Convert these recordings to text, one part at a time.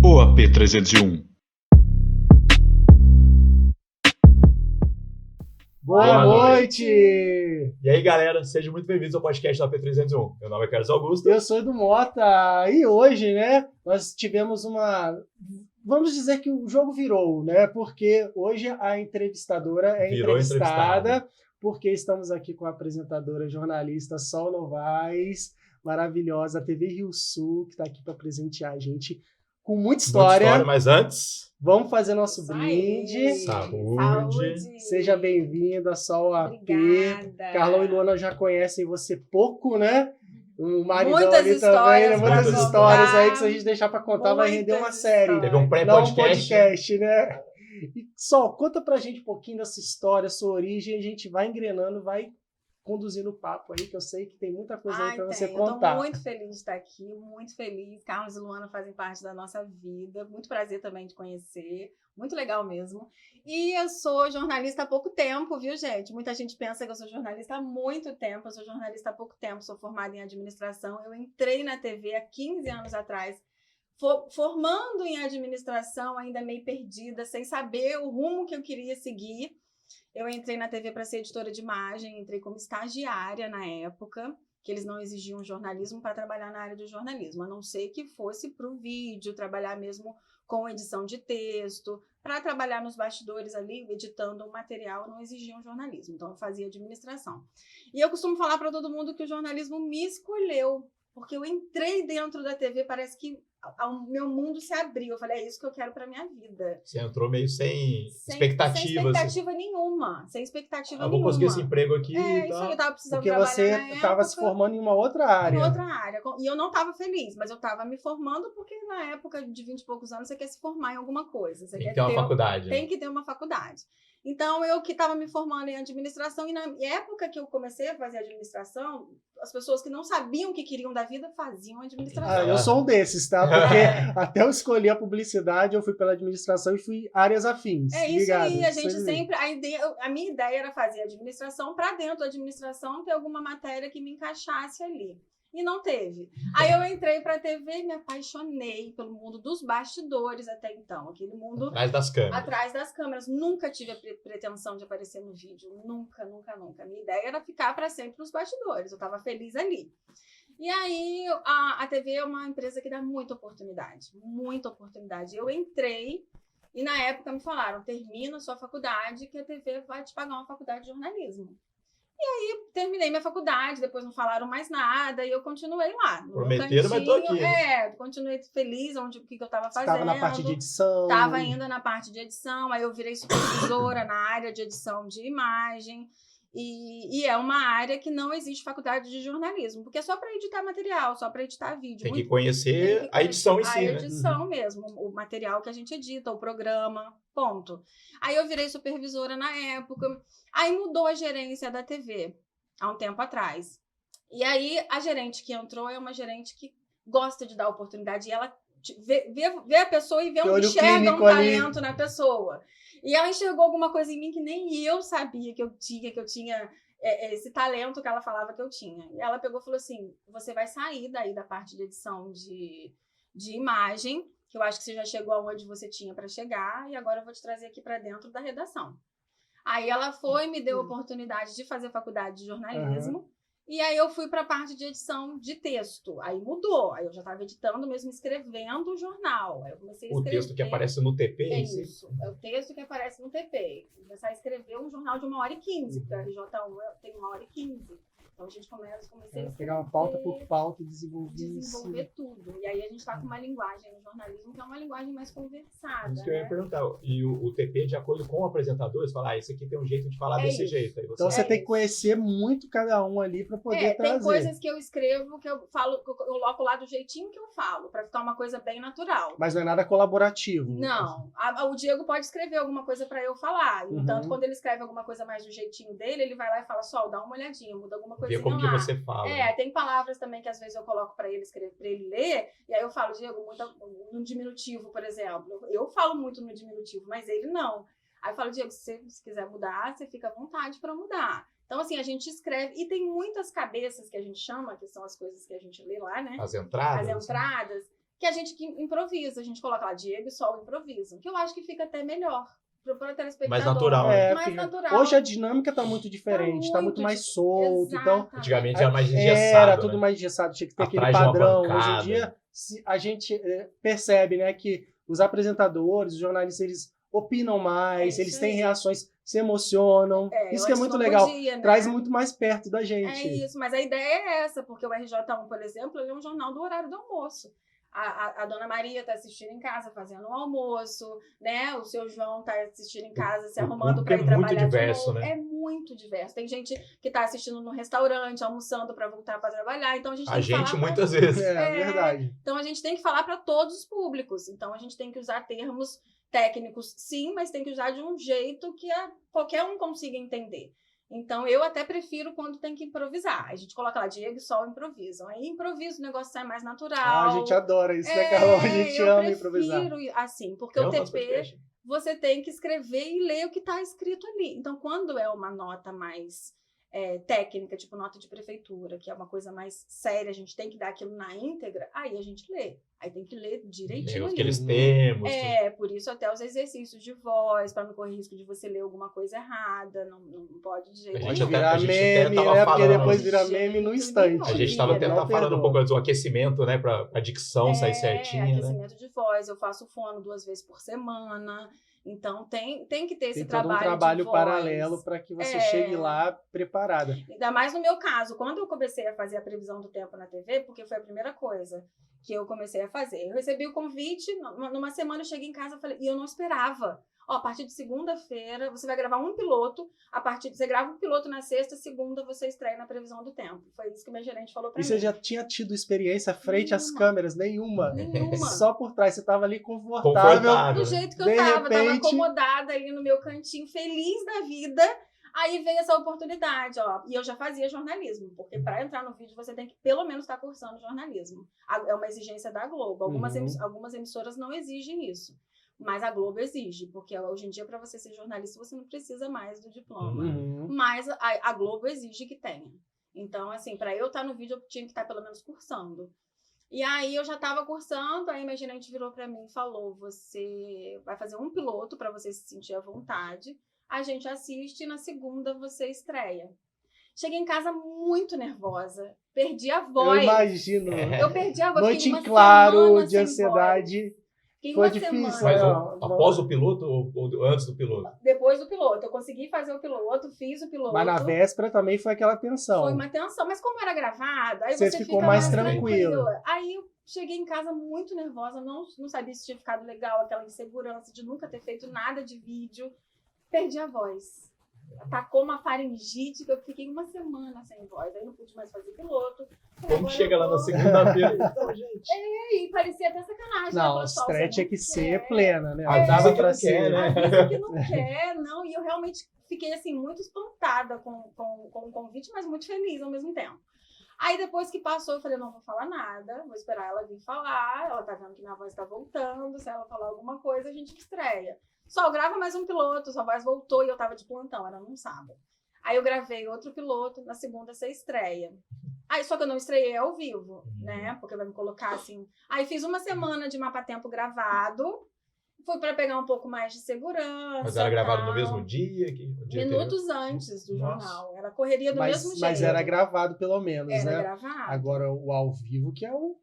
ou AP301? Boa noite! E aí, galera, sejam muito bem-vindos ao podcast da AP301. Meu nome é Carlos Augusto. Eu sou Edu Mota. E hoje, né, nós tivemos uma... Vamos dizer que o jogo virou, né? Porque hoje a entrevistadora é entrevistada, porque estamos aqui com a apresentadora jornalista Sol Novaes, maravilhosa, TV Rio Sul, que está aqui para presentear a gente com muita história. Mas antes... Vamos fazer nosso brinde. Saúde. Seja bem-vinda, Sol AP. Obrigada. Carlão e Luana já conhecem você pouco, né? O maridão Muitas ali histórias também, né? Muitas pra histórias contar. aí que se a gente deixar para contar vai render uma série. Histórias. Teve um Não um pré-podcast. podcast, né? E, Sol, conta pra gente um pouquinho dessa história, sua origem, a gente vai engrenando, vai conduzindo o papo aí, que eu sei que tem muita coisa aí pra você contar. Eu tô muito feliz de estar aqui, muito feliz. Carlos e Luana fazem parte da nossa vida. Muito prazer também de conhecer. Muito legal mesmo. E eu sou jornalista há pouco tempo, viu, gente? Muita gente pensa que eu sou jornalista há muito tempo. Eu sou jornalista há pouco tempo, sou formada em administração. Eu entrei na TV há 15 anos atrás, formando em administração, ainda meio perdida, sem saber o rumo que eu queria seguir. Eu entrei na TV para ser editora de imagem, entrei como estagiária na época, que eles não exigiam jornalismo para trabalhar na área do jornalismo, a não ser que fosse para o vídeo, trabalhar mesmo com edição de texto, para trabalhar nos bastidores ali, editando o material, não exigiam jornalismo, então eu fazia administração. E eu costumo falar para todo mundo que o jornalismo me escolheu, porque eu entrei dentro da TV, parece que o meu mundo se abriu. Eu falei, é isso que eu quero para minha vida. Você entrou meio sem expectativa. Sem expectativa nenhuma. Sem expectativa nenhuma. Vou conseguir esse emprego aqui. É, isso aí, eu tava precisando porque trabalhar você na estava se formando em uma outra área. Em outra área. E eu não estava feliz, mas eu estava me formando porque na época de 20 e poucos anos você quer se formar em alguma coisa. Você tem quer que ter uma faculdade. Tem que ter uma faculdade. Então, eu que estava me formando em administração, e na época que eu comecei a fazer administração, as pessoas que não sabiam o que queriam da vida faziam administração. Eu sou um desses, tá? Porque até eu escolhi a publicidade, eu fui pela administração e fui áreas afins. É isso ligado? aí, a gente sempre... A minha ideia era fazer administração para dentro da administração ter alguma matéria que me encaixasse ali. E não teve. Aí eu entrei para a TV e me apaixonei pelo mundo dos bastidores até então. Aquele mundo... Atrás das câmeras. Atrás das câmeras. Nunca tive a pretensão de aparecer no vídeo. Nunca, nunca, nunca. A minha ideia era ficar para sempre nos bastidores. Eu estava feliz ali. E aí, a TV é uma empresa que dá muita oportunidade. Muita oportunidade. Eu entrei e na época me falaram, termina a sua faculdade que a TV vai te pagar uma faculdade de jornalismo. E aí, terminei minha faculdade, depois não falaram mais nada, e eu continuei lá. Prometeram, mas tô aqui. Continuei feliz o que eu estava fazendo. Estava na parte de edição. Estava ainda na parte de edição, aí eu virei supervisora na área de edição de imagem. E é uma área que não existe faculdade de jornalismo, porque é só para editar material, só para editar vídeo. Tem que conhecer a edição em si, né? A edição mesmo, o material que a gente edita, o programa, ponto. Aí eu virei supervisora na época, aí mudou a gerência da TV, há um tempo atrás. E aí a gerente que entrou é uma gerente que gosta de dar oportunidade, e ela vê a pessoa e enxerga um talento na pessoa. E ela enxergou alguma coisa em mim que nem eu sabia que eu tinha esse talento que ela falava que eu tinha. E ela pegou e falou assim, você vai sair daí da parte de edição de imagem, que eu acho que você já chegou aonde você tinha para chegar, e agora eu vou te trazer aqui para dentro da redação. Aí ela foi e me deu a oportunidade de fazer faculdade de jornalismo. E aí eu fui para a parte de edição de texto. Aí mudou. Aí eu já estava editando mesmo, escrevendo o jornal. Aí eu comecei a escrever. O texto que aparece no TP? É isso. É o texto que aparece no TP. Eu comecei a escrever um jornal de 1h15, porque a RJ1 tem 1h15. Então a gente comecei a pegar uma pauta por pauta e desenvolver tudo. E aí a gente está com uma linguagem no jornalismo que é uma linguagem mais conversada. Isso que eu ia perguntar. E o TP, de acordo com o apresentador, você fala, esse aqui tem um jeito de falar desse jeito. Aí então você tem que conhecer muito cada um ali para poder trazer. Tem coisas que eu escrevo que eu falo, que eu coloco lá do jeitinho que eu falo, para ficar uma coisa bem natural. Mas não é nada colaborativo. Não. O Diego pode escrever alguma coisa para eu falar. Então, quando ele escreve alguma coisa mais do jeitinho dele, ele vai lá e fala, Sol, dá uma olhadinha, muda alguma coisa. Ver como que você fala. Tem palavras também que às vezes eu coloco para ele escrever, para ele ler, e aí eu falo, Diego, muito no diminutivo, por exemplo. Eu falo muito no diminutivo, mas ele não. Aí eu falo, Diego, se você quiser mudar, você fica à vontade para mudar. Então, assim, a gente escreve, e tem muitas cabeças que a gente chama, que são as coisas que a gente lê lá, né? As entradas. As entradas, que a gente improvisa. A gente coloca lá, Diego e Sol improvisam, que eu acho que fica até melhor. Para o telespectador. Mais natural, né? Mais natural. Hoje a dinâmica tá muito diferente, tá muito mais solto. Então, antigamente era mais engessado. Era tudo mais engessado, tinha que ter aquele padrão. Hoje em dia, a gente percebe, né, que os apresentadores, os jornalistas, eles opinam mais, eles têm reações, se emocionam. Isso que é muito legal. Podia, né? Traz muito mais perto da gente. É isso, mas a ideia é essa, porque o RJ1, por exemplo, ele é um jornal do horário do almoço. A Dona Maria está assistindo em casa, fazendo um almoço, né? O seu João está assistindo em casa, se arrumando para ir trabalhar. É muito diverso, né? É muito diverso. Tem gente que está assistindo no restaurante, almoçando para voltar para trabalhar. Então a gente tem que falar muitas vezes. É verdade. Então a gente tem que falar para todos os públicos. Então a gente tem que usar termos técnicos, sim, mas tem que usar de um jeito que qualquer um consiga entender. Então, eu até prefiro quando tem que improvisar. A gente coloca lá, Diego e Sol improvisam. Aí improvisa, o negócio sai mais natural. A gente adora isso, né, Carol? A gente ama improvisar. Eu prefiro assim, porque o TP, você tem que escrever e ler o que está escrito ali. Então, quando é uma nota mais técnica, tipo nota de prefeitura, que é uma coisa mais séria, a gente tem que dar aquilo na íntegra, aí a gente lê. Aí tem que ler direitinho. Aqueles termos. Por isso até os exercícios de voz, para não correr risco de você ler alguma coisa errada, não pode de jeito nenhum. Pode virar meme, né? Porque depois vira meme no instante. A gente estava falando um pouco do aquecimento, né? Para a dicção sair certinha. Aquecimento de voz, eu faço fono 2 vezes por semana. Então, tem que ter esse trabalho. Tem um trabalho paralelo para que você chegue lá preparada. Ainda mais no meu caso, quando eu comecei a fazer a previsão do tempo na TV, porque foi a primeira coisa que eu comecei a fazer. Eu recebi o convite, numa semana eu cheguei em casa e eu não esperava. A partir de segunda-feira, você vai gravar um piloto, você grava um piloto na sexta, segunda você estreia na previsão do tempo. Foi isso que minha gerente falou pra mim. E você já tinha tido experiência frente às câmeras? Nenhuma. Só por trás, você tava ali confortável. Do jeito que eu tava acomodada ali no meu cantinho, feliz da vida. Aí veio essa oportunidade, e eu já fazia jornalismo, porque para entrar no vídeo você tem que pelo menos estar cursando jornalismo. É uma exigência da Globo. Algumas emissoras não exigem isso. Mas a Globo exige, porque hoje em dia, para você ser jornalista, você não precisa mais do diploma. Mas a Globo exige que tenha. Então, assim, para eu estar no vídeo, eu tinha que estar pelo menos cursando. E aí, eu já estava cursando, aí minha gerente virou para mim e falou, você vai fazer um piloto para você se sentir à vontade, a gente assiste e na segunda você estreia. Cheguei em casa muito nervosa, perdi a voz. Eu imagino. Eu perdi a voz. Noite em claro, de ansiedade. Foi difícil. Mas após o piloto ou antes do piloto? Depois do piloto. Eu consegui fazer o piloto, fiz o piloto. Mas na véspera também foi aquela tensão. Foi uma tensão. Mas como era gravado, aí você ficou mais tranquilo. Aí eu cheguei em casa muito nervosa, não sabia se tinha ficado legal, aquela insegurança de nunca ter feito nada de vídeo. Perdi a voz. Atacou uma faringite que eu fiquei uma semana sem voz. Aí não pude mais fazer piloto. Como chega lá na segunda-feira? Então, gente. E parecia até sacanagem. Não, a estreia tinha que ser plena, né? Dava pra ser, né? Avisa que não quer, não. E eu realmente fiquei, assim, muito espantada com o convite, mas muito feliz ao mesmo tempo. Aí depois que passou, eu falei, não vou falar nada, vou esperar ela vir falar. Ela tá vendo que minha voz tá voltando. Se ela falar alguma coisa, a gente estreia. Só grava mais um piloto, sua voz voltou e eu tava de plantão, era num sábado. Aí eu gravei outro piloto, na segunda você estreia. Aí só que eu não estreiei ao vivo, né? Porque vai me colocar assim. Aí fiz uma semana de mapa-tempo gravado, fui para pegar um pouco mais de segurança. Mas era gravado no mesmo dia? Minutos antes do jornal. Era correria do mesmo jeito. Mas era gravado pelo menos, né? Era gravado. Agora o ao vivo que é o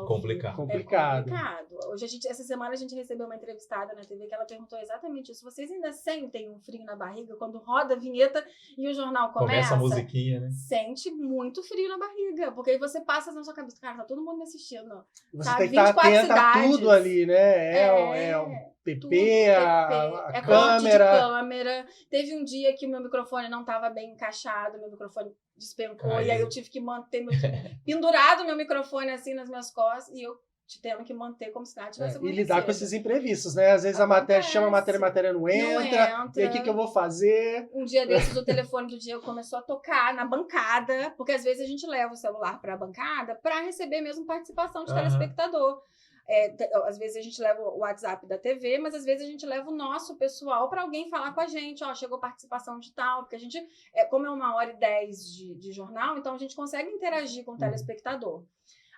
complicado. É complicado. Hoje essa semana a gente recebeu uma entrevistada na TV que ela perguntou exatamente isso. Vocês ainda sentem um frio na barriga quando roda a vinheta e o jornal começa? Começa a musiquinha, né? Sente muito frio na barriga, porque aí você passa na sua cabeça, cara, tá todo mundo me assistindo. Você tem que estar atenta a tudo ali, né? É o PP, a câmera. De câmera. Teve um dia que o meu microfone não estava bem encaixado, meu microfone despencou, e aí eu tive que manter pendurado meu microfone assim nas minhas costas, e eu tendo que manter como se nada tivesse acontecido. E lidar com esses imprevistos, né? Às vezes a matéria chama a matéria não entra. E aí o que eu vou fazer? Um dia desses o telefone do Diego começou a tocar na bancada, porque às vezes a gente leva o celular para a bancada para receber mesmo participação de telespectador. Às vezes a gente leva o WhatsApp da TV, mas às vezes a gente leva o nosso pessoal para alguém falar com a gente, chegou participação de tal, porque a gente, como é 1h10 de jornal, então a gente consegue interagir com o telespectador.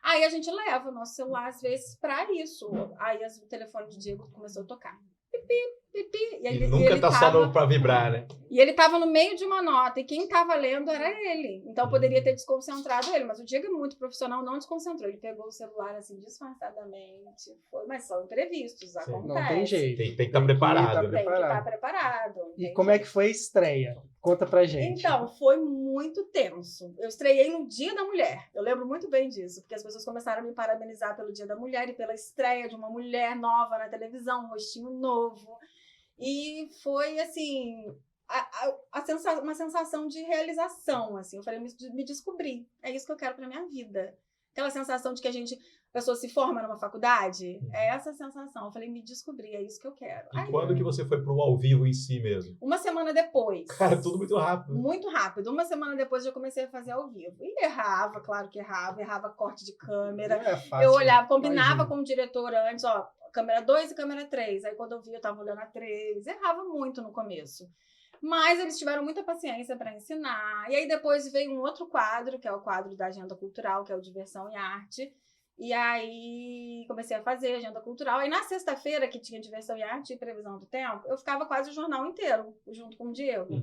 Aí a gente leva o nosso celular, às vezes, pra isso. Aí o telefone de Diego começou a tocar. Pipi, pipi. E ele nunca tá só pra vibrar, né? E ele tava no meio de uma nota, e quem tava lendo era ele. Então poderia ter desconcentrado ele, mas o Diego é muito profissional, não desconcentrou. Ele pegou o celular assim, disfarçadamente. Mas são imprevistos, acontece. Não tem jeito. Tem que estar preparado. Tem que estar preparado. E como é que foi a estreia? Conta pra gente. Então, foi muito tenso. Eu estreiei no Dia da Mulher. Eu lembro muito bem disso, porque as pessoas começaram a me parabenizar pelo Dia da Mulher e pela estreia de uma mulher nova na televisão, um rostinho novo. E foi, assim, uma sensação de realização, assim. Eu falei, me descobri. É isso que eu quero pra minha vida. Aquela sensação de que a pessoa se forma numa faculdade. É essa sensação. Eu falei, me descobri, é isso que eu quero. E quando que você foi pro ao vivo em si mesmo? Uma semana depois. Cara, tudo muito rápido. Muito rápido. Uma semana depois eu comecei a fazer ao vivo. E errava, claro que errava corte de câmera. É fácil, eu olhava, combinava com o diretor antes, ó, câmera 2 e câmera 3. Aí quando eu vi, eu tava olhando a 3. Errava muito no começo. Mas eles tiveram muita paciência para ensinar. E aí depois veio um outro quadro, que é o quadro da Agenda Cultural, que é o Diversão e Arte. E aí comecei a fazer agenda cultural. Aí na sexta-feira, que tinha Diversão e Arte e Previsão do Tempo, eu ficava quase o jornal inteiro, junto com o Diego.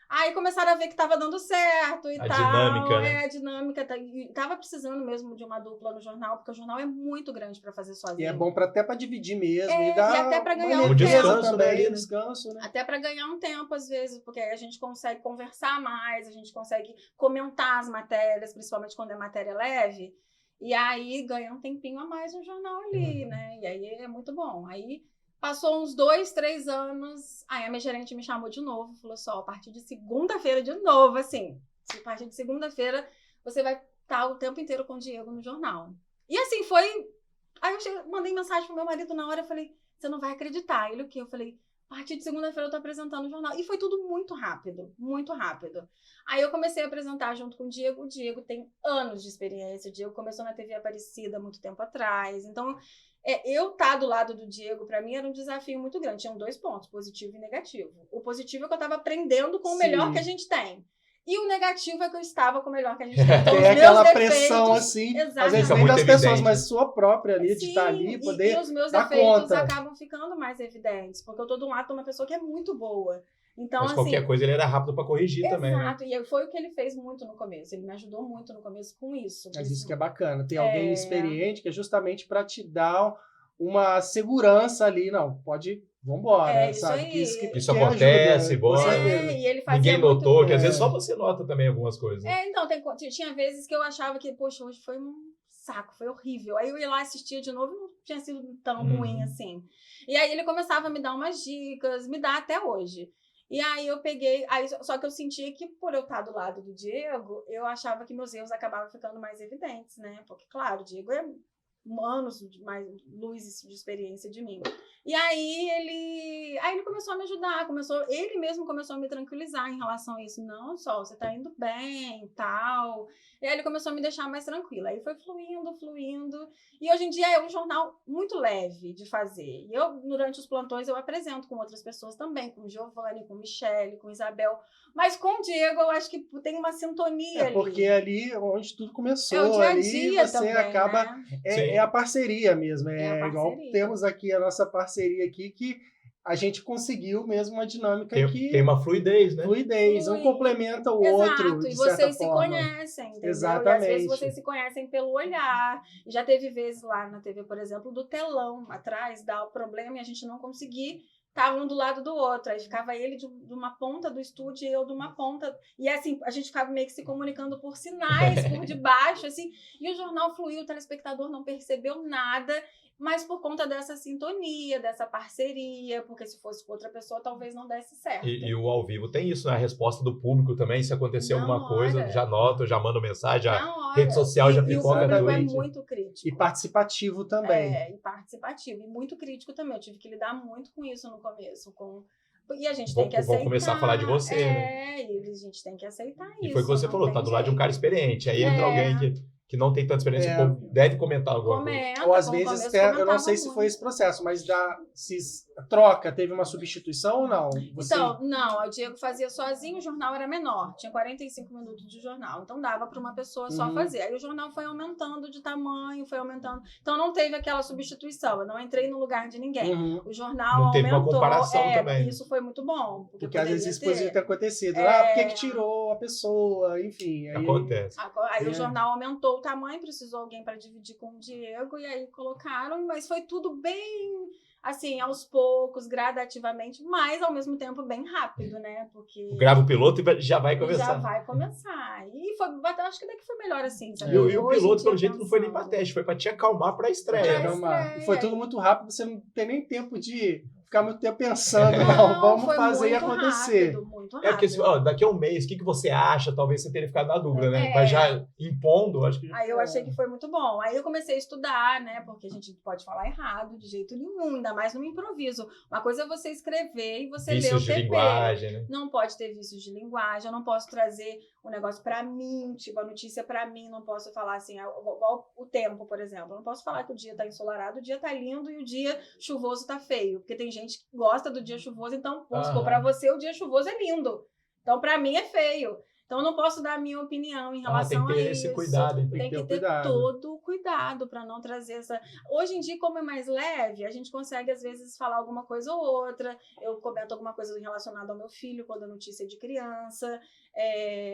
Aí começaram a ver que estava dando certo e tal. Dinâmica, né? A dinâmica. Tava precisando mesmo de uma dupla no jornal, porque o jornal é muito grande para fazer sozinho. E é bom até para dividir mesmo. E até para ganhar um descanso também. Descanso, né? Até para ganhar um tempo, às vezes, porque aí a gente consegue conversar mais, a gente consegue comentar as matérias, principalmente quando é matéria leve. E aí ganha um tempinho a mais no jornal ali, né? E aí é muito bom. Aí passou uns 2, 3 anos, aí a minha gerente me chamou de novo, falou só, a partir de segunda-feira de novo, assim, a partir de segunda-feira você vai estar o tempo inteiro com o Diego no jornal. E assim, foi... Aí eu mandei mensagem pro meu marido na hora, eu falei, você não vai acreditar. Ele o quê? Eu falei, a partir de segunda-feira eu tô apresentando o jornal. E foi tudo muito rápido, muito rápido. Aí eu comecei a apresentar junto com o Diego. O Diego tem anos de experiência. O Diego começou na TV Aparecida há muito tempo atrás. Então, eu estar do lado do Diego, para mim, era um desafio muito grande. Tinham 2 pontos, positivo e negativo. O positivo é que eu estava aprendendo com o melhor que a gente tem. E o negativo é que eu estava com o melhor que a gente tem. Então, tem aquela pressão, assim, às vezes nem das pessoas, mas sua própria ali, de estar ali, poder e os meus dar defeitos conta. acabam ficando mais evidentes, porque eu tô do lado de uma pessoa que é muito boa. Então, mas assim, qualquer coisa ele era rápido para corrigir também, né? Exato, e foi o que ele fez muito no começo. Ele me ajudou muito no começo com isso. Mas isso que é bacana, ter alguém experiente que é justamente para te dar uma segurança ali, não, pode... Vambora, sabe? Isso acontece, ajuda, e ele fazia ninguém notou, que às vezes só você nota também algumas coisas. Né? Então, tinha vezes que eu achava que, poxa, hoje foi um saco, foi horrível. Aí eu ia lá, assistia de novo e não tinha sido tão ruim assim. E aí ele começava a me dar umas dicas, me dá até hoje. E aí eu peguei, só que eu sentia que por eu estar do lado do Diego, eu achava que meus erros acabavam ficando mais evidentes, né? Porque, claro, o Diego é anos de mais luz de experiência de mim. E aí ele começou a me ajudar, ele mesmo começou a me tranquilizar em relação a isso. Não, Sol, você tá indo bem e tal. E aí ele começou a me deixar mais tranquila. Aí foi fluindo. E hoje em dia é um jornal muito leve de fazer. E durante os plantões, eu apresento com outras pessoas também, com Giovanni, com Michele, com Isabel. Mas com o Diego, eu acho que tem uma sintonia ali. Porque ali onde tudo começou, é o dia a ali dia você também, acaba... Né? É a parceria mesmo, a parceria. Igual temos aqui a nossa parceria aqui, que a gente conseguiu mesmo uma dinâmica que... Tem uma fluidez, né? Um complementa o outro, de e certa vocês forma. se conhecem, entendeu? Exatamente. E às vezes vocês se conhecem pelo olhar. Já teve vezes lá na TV, por exemplo, do telão atrás, dá o problema e a gente não conseguir estar um do lado do outro. Aí ficava ele de uma ponta do estúdio e eu de uma ponta. E assim, a gente ficava meio que se comunicando por sinais, por debaixo, assim. E o jornal fluiu, o telespectador não percebeu nada, mas por conta dessa sintonia, dessa parceria, porque se fosse com outra pessoa, talvez não desse certo. E o ao vivo tem isso, né? A resposta do público também, se acontecer alguma coisa, já nota, já manda mensagem, rede social já pipoca tudo. E o público é muito crítico. E participativo também. E participativo. E muito crítico também. Eu tive que lidar muito com isso no começo, E a gente tem que aceitar. Vamos começar a falar de você, né? E a gente tem que aceitar isso. E foi o que você falou, tá do lado de um cara experiente. Aí entra alguém que não tem tanta experiência, o povo deve comentar alguma coisa. Ou às vezes, eu não sei se foi esse processo, mas se troca, teve uma substituição ou não? Então, não, o Diego fazia sozinho, o jornal era menor, tinha 45 minutos de jornal, então dava para uma pessoa só fazer. Aí o jornal foi aumentando de tamanho, foi aumentando, então não teve aquela substituição, eu não entrei no lugar de ninguém. O jornal não teve aumentou, uma comparação também. Isso foi muito bom. Porque às vezes isso poderia ter acontecido. Por que tirou a pessoa? Enfim. Acontece. Aí o jornal aumentou o tamanho, precisou alguém para dividir com o Diego, e aí colocaram, mas foi tudo bem, assim, aos poucos, gradativamente, mas ao mesmo tempo bem rápido, né? Porque grava o piloto e já vai começar. Já vai começar. E foi, acho que daqui foi melhor assim, sabe? E o piloto, pelo jeito, não foi nem pra teste, foi pra te acalmar pra estreia. E foi tudo muito rápido, você não tem nem tempo de ficar muito tempo pensando, não, vamos fazer e acontecer. Muito rápido. Porque daqui a um mês, o que você acha? Talvez você tenha ficado na dúvida, né? Mas já impondo, acho que... Aí eu achei que foi muito bom. Aí eu comecei a estudar, né? Porque a gente pode falar errado de jeito nenhum, ainda mais no improviso. Uma coisa é você escrever e você ler o TP. De linguagem, né? Não pode ter vícios de linguagem, eu não posso trazer um negócio pra mim, tipo, a notícia pra mim, não posso falar assim, o tempo, por exemplo. Eu não posso falar que o dia tá ensolarado, o dia tá lindo e o dia chuvoso tá feio. Porque tem gente que gosta do dia chuvoso, então, vamos supor, pra você o dia chuvoso é lindo. Então, pra mim é feio. Então, eu não posso dar a minha opinião em relação a isso. Tem que ter esse cuidado. Tem que ter todo o cuidado para não trazer essa... Hoje em dia, como é mais leve, a gente consegue, às vezes, falar alguma coisa ou outra. Eu comento alguma coisa relacionada ao meu filho, quando a notícia é de criança.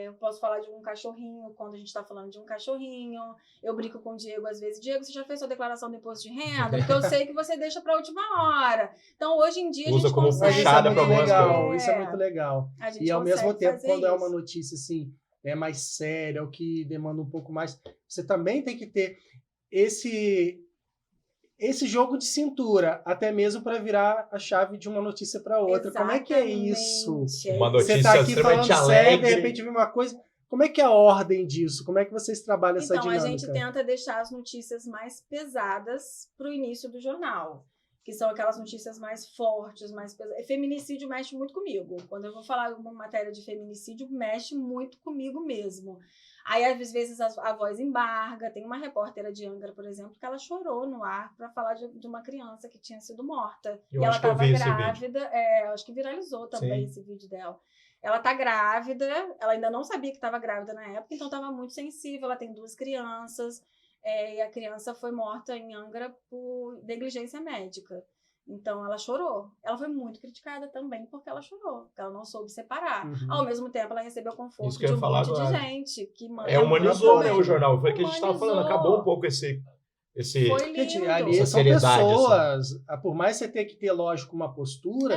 Eu posso falar de um cachorrinho, quando a gente está falando de um cachorrinho. Eu brinco com o Diego, às vezes. Diego, você já fez sua declaração do imposto de renda? Porque eu sei que você deixa para a última hora. Então, hoje em dia, usa a gente como consegue... puxada para algumas coisas. Isso é muito legal. E, ao mesmo tempo, quando é uma notícia, assim, mais séria, o que demanda um pouco mais, você também tem que ter esse jogo de cintura, até mesmo para virar a chave de uma notícia para outra. Exatamente. Como é que é isso? Uma notícia você tá aqui extremamente falando alegre. sério, de repente vem uma coisa. Como é que é a ordem disso? Como é que vocês trabalham essa dinâmica? Então, a gente tenta deixar as notícias mais pesadas para o início do jornal, que são aquelas notícias mais fortes, mais pesadas. Feminicídio mexe muito comigo. Quando eu vou falar uma matéria de feminicídio, mexe muito comigo mesmo. Aí, às vezes, a voz embarga. Tem uma repórter de Angra, por exemplo, que ela chorou no ar para falar de uma criança que tinha sido morta. E ela estava grávida. Acho que viralizou também esse vídeo dela. Ela tá grávida, ela ainda não sabia que estava grávida na época, então estava muito sensível. Ela tem 2 crianças. E a criança foi morta em Angra por negligência médica. Então, ela chorou. Ela foi muito criticada também porque ela chorou, porque ela não soube separar. Ao mesmo tempo, ela recebeu conforto de um monte de gente. Que humanizou, né, o jornal. Foi o que a gente estava falando, acabou um pouco esse foi lindo. Ali são pessoas, assim. Por mais você ter que ter, lógico, uma postura,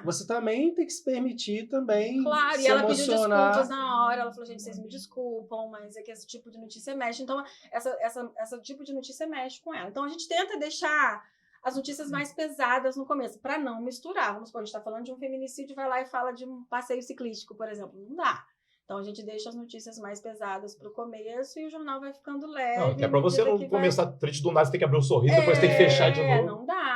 você também tem que se permitir também. Claro, se e ela emocionar. pediu desculpas na hora, ela falou, gente, vocês me desculpam, mas é que esse tipo de notícia mexe. Então, essa tipo de notícia mexe com ela. Então, a gente tenta deixar as notícias mais pesadas no começo, para não misturar. Vamos supor, a gente está falando de um feminicídio, vai lá e fala de um passeio ciclístico, por exemplo. Não dá. Então, a gente deixa as notícias mais pesadas pro começo e o jornal vai ficando leve. Não, até para você não começar triste do nada, você tem que abrir um sorriso, depois tem que fechar de novo. Não dá.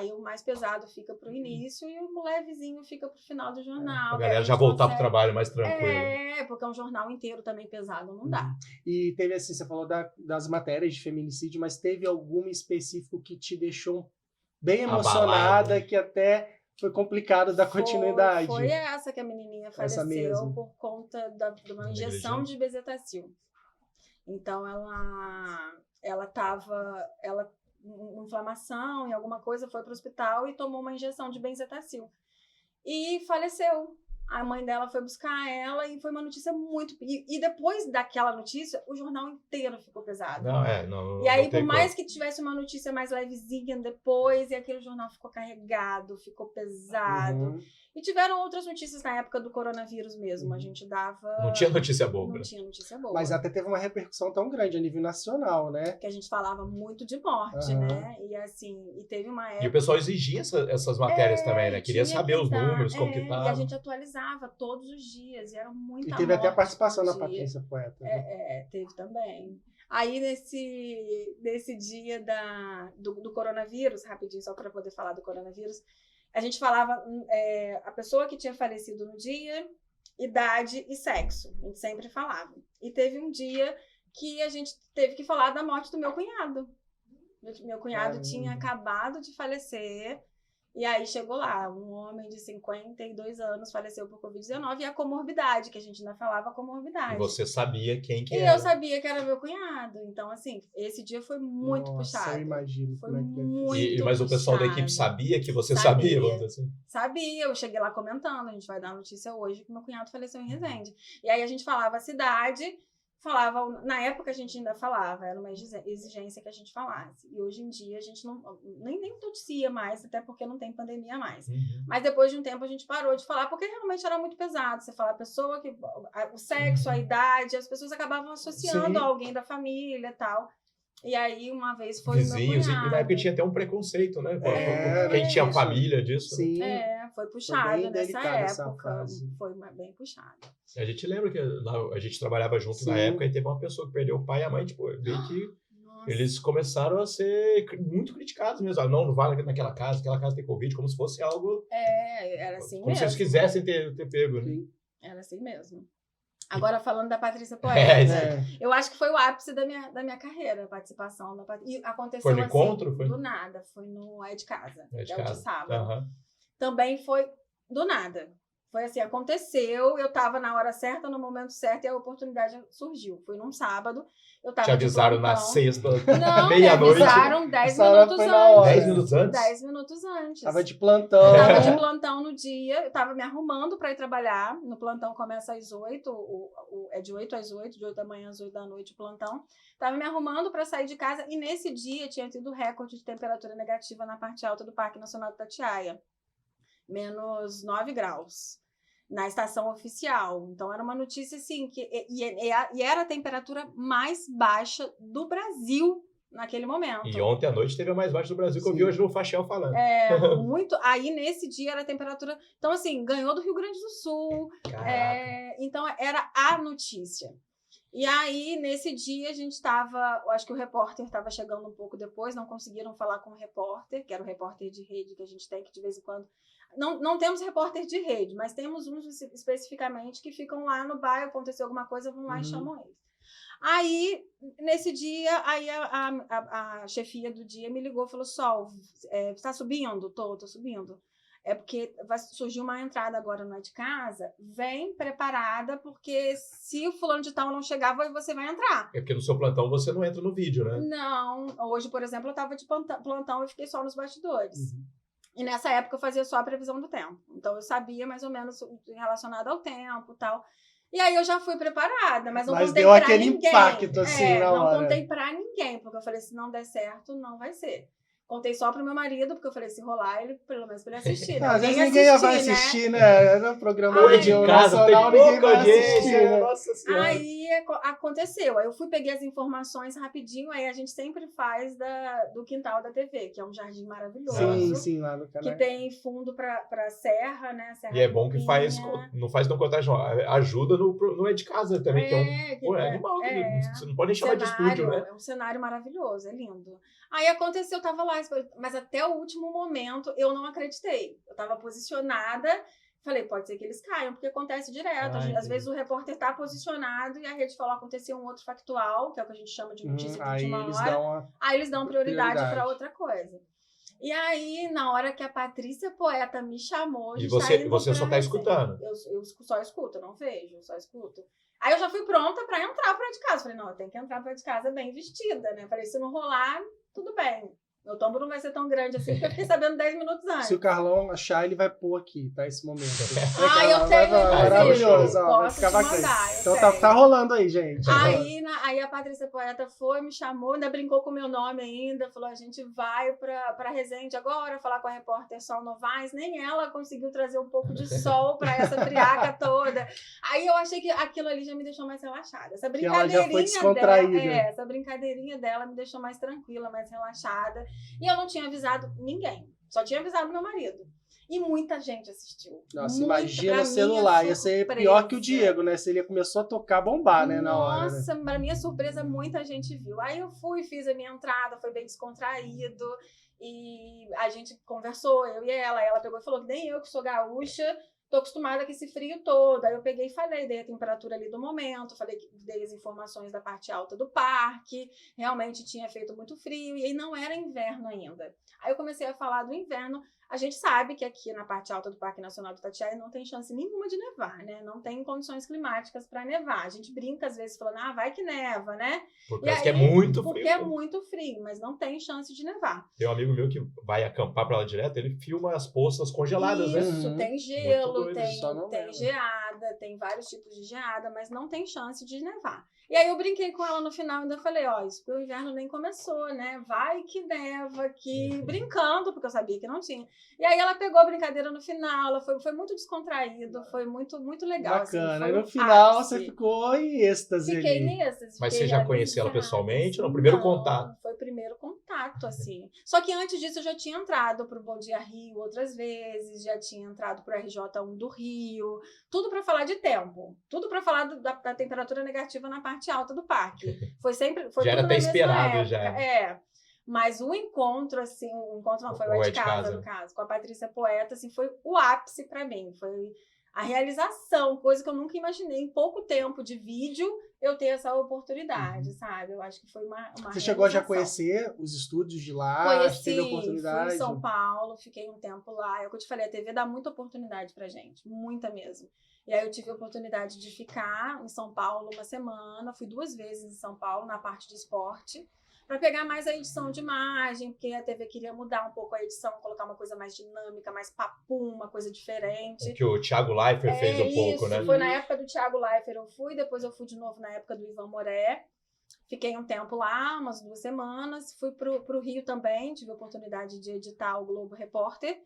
E o mais pesado fica pro início e o levezinho fica pro final do jornal. A galera já voltar pro trabalho mais tranquilo. Porque é um jornal inteiro também pesado, não dá. E teve assim, você falou das matérias de feminicídio, mas teve alguma específico que te deixou bem emocionada, que até... foi complicado dar continuidade. Foi essa que a menininha faleceu por conta de uma injeção de bezetacil. Então, ela tava inflamação e alguma coisa, foi para o hospital e tomou uma injeção de benzetacil. E faleceu. A mãe dela foi buscar ela e foi uma notícia muito... E depois daquela notícia, o jornal inteiro ficou pesado. Não, e aí, por mais que tivesse uma notícia mais levezinha depois, e aquele jornal ficou carregado, ficou pesado. E tiveram outras notícias na época do coronavírus mesmo. A gente dava... Não tinha notícia boa. Não tinha notícia boa. Mas até teve uma repercussão tão grande a nível nacional, né? Que a gente falava muito de morte, né? E assim, e teve uma época... E o pessoal exigia essas matérias também, né? Queria saber os números, como que tava. E a gente atualizava todos os dias, e era muita morte. E teve até a participação da Patrícia Poeta. Né? Teve também. Aí, nesse dia do coronavírus, rapidinho, só para poder falar do coronavírus, a gente falava a pessoa que tinha falecido no dia, idade e sexo. A gente sempre falava. E teve um dia que a gente teve que falar da morte do meu cunhado. Meu cunhado tinha acabado de falecer. E aí chegou lá, um homem de 52 anos faleceu por Covid-19 e a comorbidade, que a gente ainda falava comorbidade. E você sabia quem que era. E eu sabia que era meu cunhado. Então, assim, esse dia foi muito puxado. Eu imagino. Foi muito Mas puxado. o pessoal da equipe sabia que você sabia, vamos dizer assim? Sabia, eu cheguei lá comentando, a gente vai dar notícia hoje que meu cunhado faleceu em Resende. E aí a gente falava a cidade... na época a gente ainda falava, era uma exigência que a gente falasse. E hoje em dia a gente nem noticia mais, até porque não tem pandemia mais. Mas depois de um tempo a gente parou de falar, porque realmente era muito pesado. Você falar a pessoa, o sexo, a idade, as pessoas acabavam associando a alguém da família e tal. E aí, uma vez foi vizinhos, meu cunhado. E na época tinha até um preconceito, né? Quem tinha família disso. Sim. Foi puxado nessa época. Foi bem puxado. A gente lembra que a gente trabalhava junto na época e teve uma pessoa que perdeu o pai e a mãe, tipo, meio que eles começaram a ser muito criticados mesmo. Não vai aquela casa tem Covid, como se fosse algo... Era assim como mesmo. se eles quisessem ter pego, né? Era assim mesmo. Agora, falando da Patrícia Poeta, eu acho que foi o ápice da minha carreira, a participação da Patrícia. E aconteceu foi no encontro? Do nada, foi no É de Casa, que é o de sábado. Também foi do nada. Foi assim, aconteceu, eu estava na hora certa, no momento certo, e a oportunidade surgiu. Foi num sábado, eu estava Te avisaram na sexta, não, meia-noite? Me avisaram 10 minutos antes. 10 minutos antes? 10 minutos antes. Tava de plantão. Tava de plantão no dia, eu tava me arrumando para ir trabalhar. No plantão começa às 8, é de 8 às 8, de 8 da manhã às 8 da noite o plantão. Tava me arrumando para sair de casa e nesse dia tinha tido recorde de temperatura negativa na parte alta do Parque Nacional do Itatiaia. Menos 9 graus. Na estação oficial. Então, era uma notícia, assim, e era a temperatura mais baixa do Brasil naquele momento. E ontem à noite teve a mais baixa do Brasil, que eu vi hoje no Fachel falando. Muito. Aí, nesse dia, era a temperatura... Então, assim, ganhou do Rio Grande do Sul. Então, era a notícia. E aí, nesse dia, a gente estava... Eu acho que o repórter estava chegando um pouco depois, não conseguiram falar com o repórter, que era o repórter de rede que a gente tem, que de vez em quando... Não temos repórter de rede, mas temos uns especificamente que ficam lá no bairro, aconteceu alguma coisa, vão lá e chamam eles. Aí, nesse dia, aí a chefia do dia me ligou e falou, Sol, você tá subindo? Tô subindo. É porque vai surgir uma entrada agora no É de Casa, vem preparada, porque se o fulano de tal não chegar, você vai entrar. É porque no seu plantão você não entra no vídeo, né? Não, hoje, por exemplo, eu tava de plantão e fiquei só nos bastidores. E nessa época eu fazia só a previsão do tempo. Então eu sabia mais ou menos relacionado ao tempo e tal. E aí eu já fui preparada, mas não contei pra ninguém. Mas deu aquele impacto assim na hora. Não contei pra ninguém, porque eu falei, se não der certo, não vai ser. Contei só pro meu marido, porque eu falei, se rolar, ele, pelo menos pra ele assistir. Né? Às vezes ninguém vai assistir, né? Era um programa de nacional, ninguém vai assistir, né? Nossa Senhora. Aí aconteceu. Aí eu peguei as informações rapidinho, aí a gente sempre faz do quintal da TV, que é um jardim maravilhoso. Sim, lá no canal. Que tem fundo pra serra, né? Serra e é bom que não faz contagem, ajuda no É de Casa também, que é animal. Você não pode nem chamar de estúdio, né? É um cenário maravilhoso, é lindo. Aí aconteceu, eu tava lá, mas até o último momento eu não acreditei. Eu tava posicionada, falei, pode ser que eles caiam, porque acontece direto. Às vezes o repórter tá posicionado e a rede falou, aconteceu um outro factual, que é o que a gente chama de notícia de última hora. Aí eles dão prioridade para outra coisa. E aí, na hora que a Patrícia Poeta me chamou... E você só tá escutando? Eu só escuto, eu não vejo, eu só escuto. Aí eu já fui pronta para entrar para de casa. Falei, não, eu tenho que entrar para de casa bem vestida, né? Falei, se não rolar, tudo bem. Meu tombo não vai ser tão grande assim, porque eu fiquei sabendo 10 minutos antes. Se o Carlão achar, ele vai pôr aqui, tá? Esse momento. Eu tenho. Maravilhoso. Vai ficar bacana. Então tá rolando aí, gente. Aí a Patrícia Poeta foi, me chamou, ainda brincou com o meu nome ainda, falou, a gente vai pra Resende agora, falar com a repórter Sol Novaes. Nem ela conseguiu trazer um pouco de sol pra essa friaca toda. Aí eu achei que aquilo ali já me deixou mais relaxada. Essa brincadeirinha já foi descontraída. Essa brincadeirinha dela me deixou mais tranquila, mais relaxada. E eu não tinha avisado ninguém. Só tinha avisado meu marido. E muita gente assistiu. Nossa, imagina o celular. Ia ser pior que o Diego, né? Se ele começou a tocar, bombar, né? Na hora. Nossa, pra minha surpresa, muita gente viu. Aí eu fiz a minha entrada, foi bem descontraído. E a gente conversou, eu e ela. Ela pegou e falou que nem eu, que sou gaúcha, tô acostumada com esse frio todo. Aí eu peguei e falei, dei a temperatura ali do momento, dei as informações da parte alta do parque, realmente tinha feito muito frio, e aí não era inverno ainda. Aí eu comecei a falar do inverno. A gente sabe que aqui na parte alta do Parque Nacional do Itatiaia não tem chance nenhuma de nevar, né? Não tem condições climáticas para nevar. A gente brinca às vezes falando, vai que neva, né? Porque é muito frio. Porque é muito frio, mas não tem chance de nevar. Tem um amigo meu que vai acampar para lá direto, ele filma as poças congeladas, né? Isso, tem gelo, tem geada, tem vários tipos de geada, mas não tem chance de nevar. E aí eu brinquei com ela no final e ainda falei, isso porque o inverno nem começou, né? Vai que neva aqui, brincando, porque eu sabia que não tinha. E aí ela pegou a brincadeira no final, ela foi muito descontraído, foi muito, muito legal. Bacana, assim, e no final você ficou em êxtase. Fiquei em êxtase. Mas você já conhecia ela pessoalmente? Não, primeiro contato? Foi o primeiro contato, assim. Só que antes disso eu já tinha entrado pro Bom Dia Rio outras vezes, já tinha entrado pro RJ1 do Rio, tudo para falar de tempo, tudo para falar da temperatura negativa na parte alta do parque. Foi já era até esperado, já. Mas o encontro, assim, não, foi o de casa, no caso, com a Patrícia Poeta, assim, foi o ápice para mim, foi a realização, coisa que eu nunca imaginei. Em pouco tempo de vídeo, eu ter essa oportunidade, sabe? Eu acho que foi uma Você chegou a já conhecer os estúdios de lá? Conheci, teve a oportunidade? Fui em São Paulo, fiquei um tempo lá. É o que eu te falei, a TV dá muita oportunidade pra gente, muita mesmo. E aí eu tive a oportunidade de ficar em São Paulo uma semana, fui 2 vezes em São Paulo, na parte de esporte, para pegar mais a edição de imagem, porque a TV queria mudar um pouco a edição, colocar uma coisa mais dinâmica, mais papum, uma coisa diferente. O que o Thiago Leifert fez um pouco, né? Foi na época do Thiago Leifert eu fui, depois eu fui de novo na época do Ivan Moré. Fiquei um tempo lá, umas 2 semanas. Fui pro Rio também, tive a oportunidade de editar o Globo Repórter,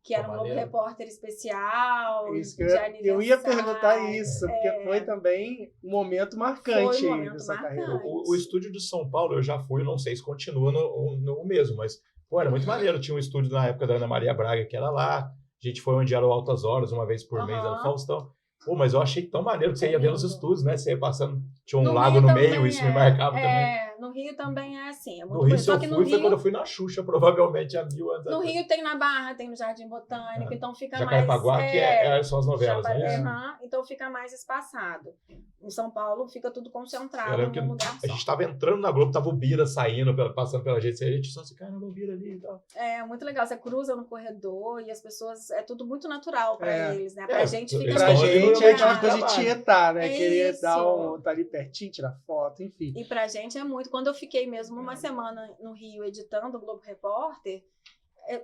que era um Globo Repórter especial. Isso, eu ia perguntar isso, porque foi também um momento marcante. Foi um momento marcante. Carreira. O estúdio de São Paulo, eu já fui, não sei se continua no mesmo, mas era muito maneiro. Tinha um estúdio na época da Ana Maria Braga, que era lá. A gente foi onde era o Altas Horas, uma vez por mês, era o Faustão. Mas eu achei tão maneiro que você ia vendo os estúdios, né? Você ia passando, tinha um lago no meio, isso me marcava também. No Rio também é assim. No Rio, se eu fui, foi quando eu fui na Xuxa, provavelmente há 1000 anos. No Rio tem na Barra, tem no Jardim Botânico, então fica Jacarepaguá, mais... que são as novelas, né? Então fica mais espaçado. Em São Paulo fica tudo concentrado num lugar só. A gente estava entrando na Globo, tava o Bira saindo, passando pela gente, e a gente só assim, caramba, o Bira ali e tal. É muito legal, você cruza no corredor e as pessoas, é tudo muito natural para eles, né? Pra gente fica... Pra gente é aquela coisa de tietar, né? Querer tá ali pertinho, tirar foto, enfim. E pra gente é muito. Quando eu fiquei mesmo uma semana no Rio editando o Globo Repórter,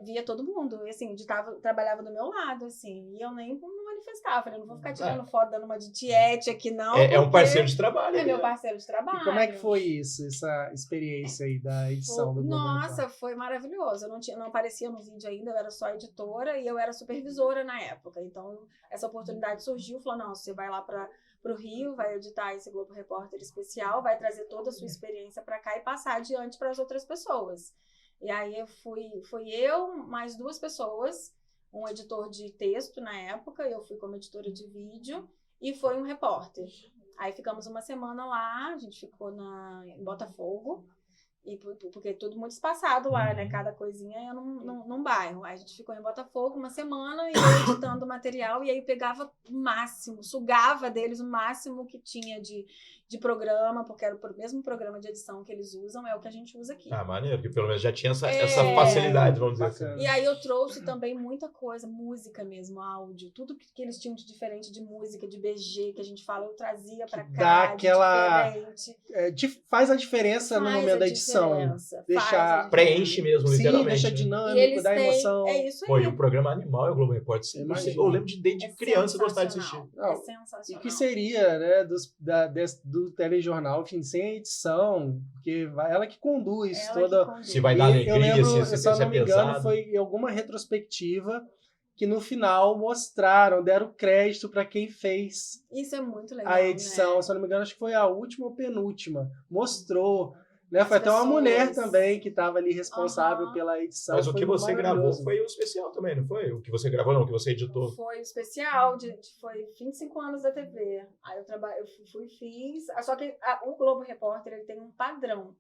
via todo mundo, e assim, trabalhava do meu lado, assim, e eu nem me manifestava, falei, não vou ficar tirando foto, dando uma de tiete aqui, não. É um parceiro de trabalho. É meu parceiro de trabalho. E como é que foi isso, essa experiência aí da edição do Globo? Nossa, foi maravilhoso, eu não aparecia no vídeo ainda, eu era só editora e eu era supervisora na época, então essa oportunidade surgiu, falou, não, você vai lá pro Rio, vai editar esse Globo Repórter especial, vai trazer toda a sua experiência para cá e passar adiante para as outras pessoas. E aí fui eu, mais 2 pessoas, um editor de texto na época, eu fui como editora de vídeo, e foi um repórter. Aí ficamos uma semana lá, a gente ficou em Botafogo, porque tudo muito espaçado lá, né? Cada coisinha é num bairro. Aí a gente ficou em Botafogo uma semana e eu editando o material, e aí pegava o máximo, sugava deles o máximo que tinha de programa, porque era o mesmo programa de edição que eles usam, é o que a gente usa aqui. Maneiro, porque pelo menos já tinha essa facilidade, vamos dizer assim. E aí eu trouxe também muita coisa, música mesmo, áudio, tudo que eles tinham de diferente de música, de BG, que a gente fala, eu trazia pra cá, dá aquela... diferente. Faz a diferença no momento da edição. Preenche mesmo, literalmente. Deixa dinâmico, dá emoção. É isso aí. E o programa animal é o Globo Repórter. Eu lembro desde criança gostar de assistir. É sensacional. E que seria, né, do telejornal, enfim, sem edição, porque ela que conduz toda... Se vai dar alegria, eu lembro, se não me engano, pesado. foi em alguma retrospectiva que no final deram crédito para quem fez isso é muito legal, a edição. né? Se eu não me engano, acho que foi a última ou penúltima. Mostrou. Né? Foi até uma mulher também que estava ali responsável pela edição. Mas o que você gravou foi o especial também, não foi? O que você gravou, não, o que você editou. Foi o especial, foi 25 anos da TV. Aí eu fiz. Só que o Globo Repórter ele tem um padrão.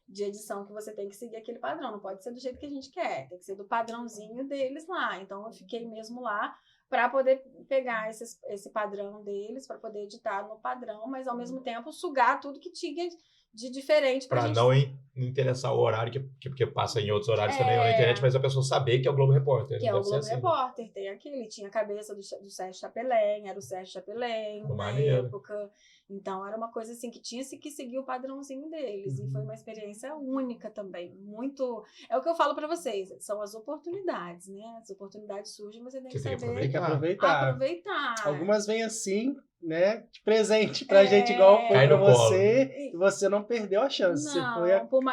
de edição que você tem que seguir aquele padrão. Não pode ser do jeito que a gente quer, tem que ser do padrãozinho deles lá. Então, eu fiquei mesmo lá para poder pegar esse padrão deles, para poder editar no padrão, mas ao mesmo tempo sugar tudo que tinha de diferente para gente... não interessar o horário, porque passa em outros horários também na internet, mas a pessoa saber que é o Globo Repórter. Que é o Globo Repórter, tem aquele, tinha a cabeça do Sérgio Chapelin, era o Sérgio Chapelin na época. Então, era uma coisa assim que tinha que seguir o padrãozinho deles. E foi uma experiência única também. Muito... É o que eu falo para vocês, são as oportunidades, né? As oportunidades surgem, mas você tem que saber... Tem que aproveitar. Algumas vêm assim, né? De presente pra gente, igual foi pra você. E você não perdeu a chance.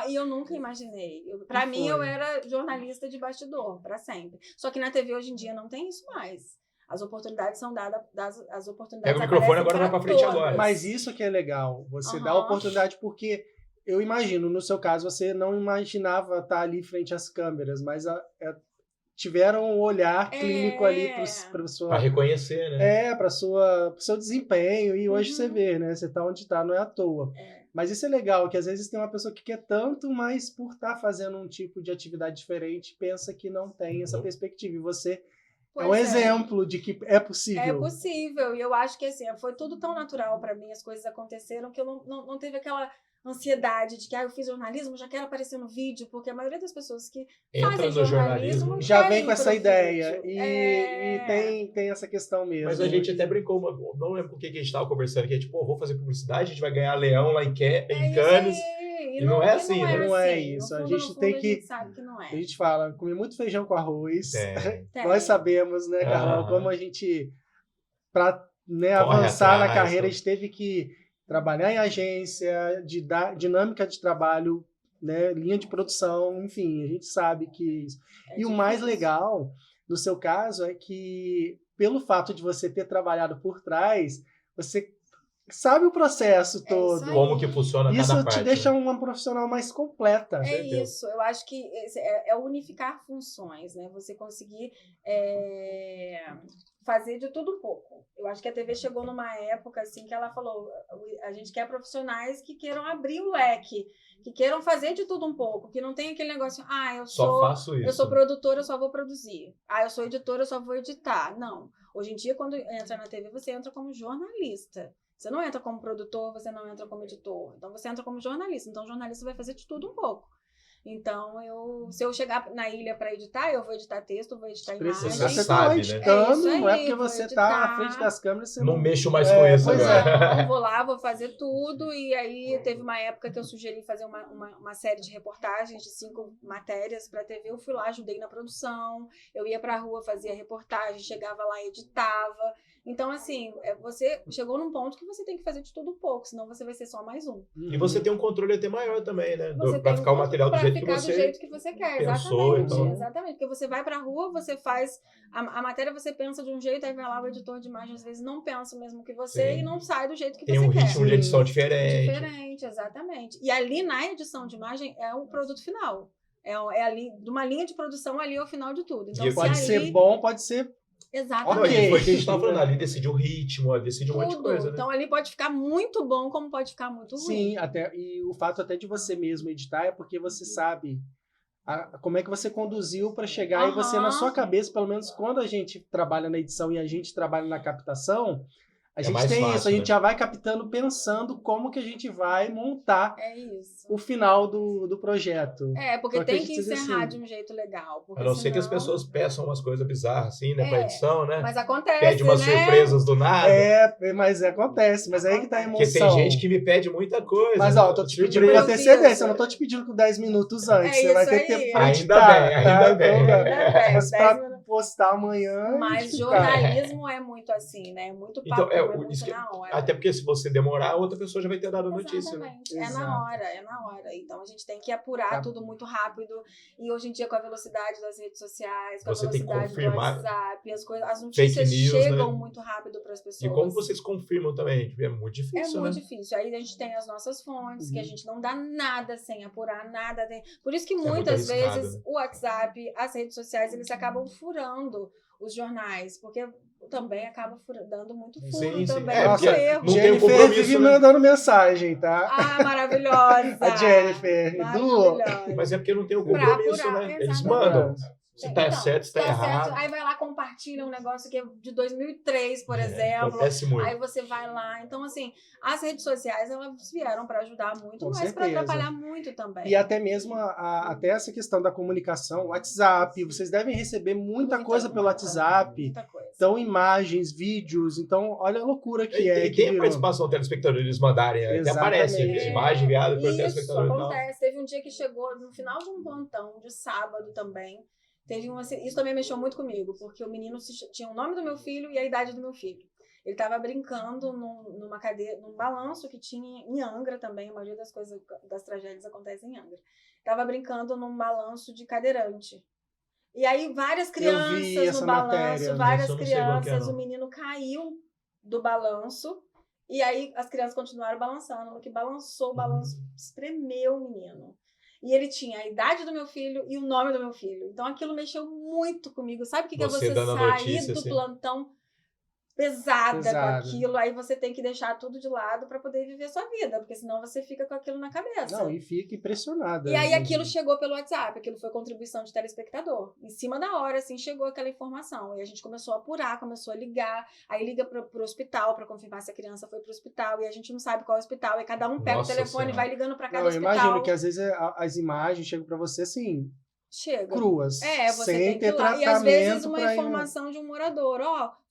E eu nunca imaginei. Pra mim, eu era jornalista de bastidor, pra sempre. Só que na TV, hoje em dia, não tem isso mais. As oportunidades são dadas, as oportunidades. Pega o microfone agora, vai pra frente agora. Mas isso que é legal, você dá a oportunidade, porque eu imagino, no seu caso, você não imaginava estar ali frente às câmeras, mas tiveram um olhar clínico ali para reconhecer, né? Para o seu desempenho, e hoje você vê, né? Você tá onde tá, não é à toa. Mas isso é legal, que às vezes tem uma pessoa que quer tanto, mas por estar fazendo um tipo de atividade diferente, pensa que não tem essa perspectiva. E você é um exemplo de que é possível. É possível. E eu acho que assim, foi tudo tão natural para mim, as coisas aconteceram, que eu não teve aquela ansiedade de que eu fiz jornalismo, já quero aparecer no vídeo, porque a maioria das pessoas que fazem jornalismo já vem com essa ideia. E tem essa questão mesmo. Mas a gente até brincou, não lembro por que a gente estava conversando, que é tipo, vou fazer publicidade, a gente vai ganhar leão lá em Cannes. E não é assim, né? Não é isso. Fundo, a gente tem que. A gente sabe que não é. A gente fala, comer muito feijão com arroz. Nós sabemos, né, Carol, como a gente, para avançar na carreira, a gente teve que trabalhar em agência, dinâmica de trabalho, né, linha de produção, enfim, a gente sabe que isso. E o mais legal, no seu caso, é que, pelo fato de você ter trabalhado por trás, você sabe o processo todo. Como que funciona cada parte. Isso te deixa uma profissional mais completa. Isso, eu acho que é unificar funções, né? Você conseguir fazer de tudo um pouco. Eu acho que a TV chegou numa época assim que ela falou, a gente quer profissionais que queiram abrir o leque, que queiram fazer de tudo um pouco, que não tem aquele negócio, eu sou produtora, eu só vou produzir. Eu sou editora, eu só vou editar. Não. Hoje em dia, quando entra na TV, você entra como jornalista. Você não entra como produtor, você não entra como editor. Então, você entra como jornalista. Então, o jornalista vai fazer de tudo um pouco. Então, se eu chegar na ilha para editar, eu vou editar texto, vou editar imagem. Você sabe, editando, não é porque você está à frente das câmeras, você não mexo mais com isso agora. Não, vou lá, vou fazer tudo. E aí, teve uma época que eu sugeri fazer uma série de reportagens de 5 matérias para a TV. Eu fui lá, ajudei na produção. Eu ia para a rua, fazia reportagem, chegava lá, editava. Então, assim, você chegou num ponto que você tem que fazer de tudo um pouco, senão você vai ser só mais um. E você tem um controle até maior também, né? Para ficar o material do jeito que você quer, pensou, exatamente. Porque você vai pra rua, você faz a matéria, você pensa de um jeito, aí vai lá o editor de imagem, às vezes não pensa o mesmo que você e não sai do jeito que você quer. Tem um ritmo de edição diferente. Diferente, exatamente. E ali na edição de imagem é um produto final. É ali, de uma linha de produção ali é o final de tudo. Então, pode ser bom, pode ser... Exatamente. Foi o que a gente estava falando, ali decide o ritmo, decide um monte de coisa, né? Então ali pode ficar muito bom, como pode ficar muito ruim. Sim, e o fato até de você mesmo editar é porque você sabe como é que você conduziu para chegar e você, na sua cabeça, pelo menos quando a gente trabalha na edição e a gente trabalha na captação, a gente tem fácil, isso, a gente já vai captando, pensando como que a gente vai montar o final do projeto. Porque tem que encerrar de um jeito legal. A não ser que as pessoas peçam umas coisas bizarras, assim, né, pra edição, né? Mas acontece, pede umas surpresas do nada. Mas acontece, mas aí que tá a emoção. Porque tem gente que me pede muita coisa. Mas, eu tô te pedindo com antecedência, eu não tô te pedindo com 10 minutos antes, você vai ter tempo pra editar. Ainda bem. Mas pra postar amanhã... Mas jornalismo é muito assim, né? Muito papo, na hora. Até porque se você demorar, outra pessoa já vai ter dado a notícia. Exatamente. Né? É na hora. Então a gente tem que apurar tudo muito rápido. E hoje em dia, com a velocidade das redes sociais, com a velocidade do WhatsApp, as notícias chegam muito rápido para as pessoas. E como vocês confirmam também? É muito difícil, muito difícil. Aí a gente tem as nossas fontes, que a gente não dá nada sem apurar, nada. Por isso que muitas vezes o WhatsApp, as redes sociais, eles acabam furando os jornais, porque também acaba dando muito furo Sim, sim. também. Nossa, erro. não tem Jennifer compromisso, vive né? mandando mensagem, tá? Ah, maravilhosa! A Jennifer. Du, Maravilhosa. Mas é porque não tem o Pra compromisso, apurar, né? Eles exatamente. mandam. Se tá certo, se tá errado. Aí vai lá, compartilha um negócio que é de 2003, por exemplo. Acontece muito. Aí você vai lá. Então, assim, as redes sociais, elas vieram para ajudar muito, Com mas para certeza. atrapalhar muito também. e até mesmo até essa questão da comunicação, WhatsApp, vocês devem receber muita coisa pelo WhatsApp. Muita coisa. Então, imagens, vídeos. Então, olha a loucura que é. E que tem a virou. participação do telespectador, eles mandarem. Até aparece imagem enviada pelo telespectador. Isso E tal. acontece. Teve um dia que chegou, no final de um plantão, de sábado também, isso também mexeu muito comigo, porque o menino tinha o nome do meu filho e a idade do meu filho. Ele estava brincando numa cadeira, num balanço que tinha em Angra também, a maioria das coisas, das tragédias acontecem em Angra. Estava brincando num balanço de cadeirante. E aí várias crianças no balanço, várias crianças, o menino caiu do balanço, e aí as crianças continuaram balançando, que balançou, o balanço espremeu o menino. E ele tinha a idade do meu filho e o nome do meu filho. Então aquilo mexeu muito comigo. Sabe o que é você sair do plantão pesada com aquilo? Aí você tem que deixar tudo de lado para poder viver sua vida, porque senão você fica com aquilo na cabeça. Não, e fica impressionada. E aí aquilo chegou pelo WhatsApp, aquilo foi contribuição de telespectador. Em cima da hora, assim, chegou aquela informação. E a gente começou a apurar, começou a ligar. Aí liga pro hospital para confirmar se a criança foi pro hospital. E a gente não sabe qual é o hospital. E cada um pega o telefone e vai ligando para cada hospital. Eu imagino que às vezes as imagens chegam para você assim... cruas. Você sem tem que ter ir lá. tratamento. E às vezes uma informação de um morador.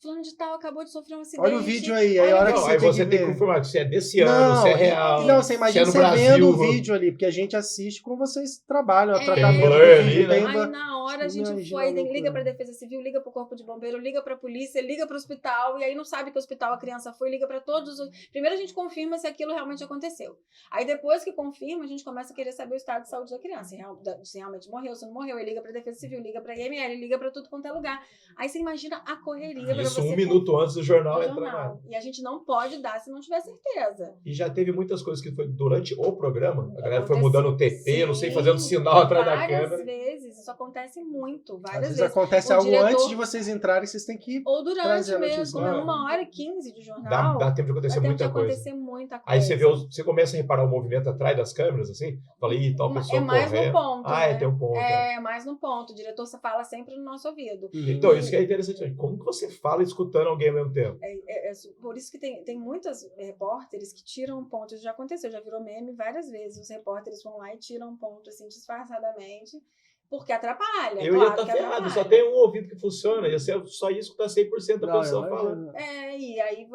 Fulano de tal acabou de sofrer um acidente. Olha o vídeo aí. Aí, a hora que você tem que confirmar se é desse ano, se é real. Não, você imagina se você vendo o vídeo ali, porque a gente assiste como vocês trabalham. O tratamento do vídeo, né? Aí na hora a gente foi, liga pra Defesa Civil, liga pro Corpo de Bombeiro, liga pra polícia, liga pro hospital, e aí não sabe que hospital a criança foi, liga pra todos os... Primeiro a gente confirma se aquilo realmente aconteceu. Aí depois que confirma, a gente começa a querer saber o estado de saúde da criança. Se realmente morreu, se não morreu, aí liga pra Defesa Civil, liga pra IML, liga pra tudo quanto é lugar. Aí você imagina a correria pra você... Isso 1 minuto antes do jornal entrar. E a gente não pode dar se não tiver certeza. E já teve muitas coisas que foi durante o programa. A galera foi mudando o TP, não sei, fazendo sinal atrás da câmera. Várias vezes. Isso acontece muito. Várias vezes. vezes Acontece algo antes de vocês entrarem, vocês têm que... Ou durante mesmo, como é 1h15 de jornal. Dá tempo de acontecer muita coisa. Aí você começa a reparar o movimento atrás das câmeras, assim. Fala, tal pessoa é mais no ponto. Tem um ponto. É mais no ponto. O diretor fala sempre no nosso ouvido. Então, isso que é interessante. Como que você fala escutando alguém ao mesmo tempo? Por isso que tem muitas repórteres que tiram ponto. Isso já aconteceu, já virou meme várias vezes. Os repórteres vão lá e tiram ponto, assim, disfarçadamente. Porque atrapalha. Eu ia estar ferrado, só tem um ouvido que funciona, ia ser só isso que está 100% da pessoa falando. E aí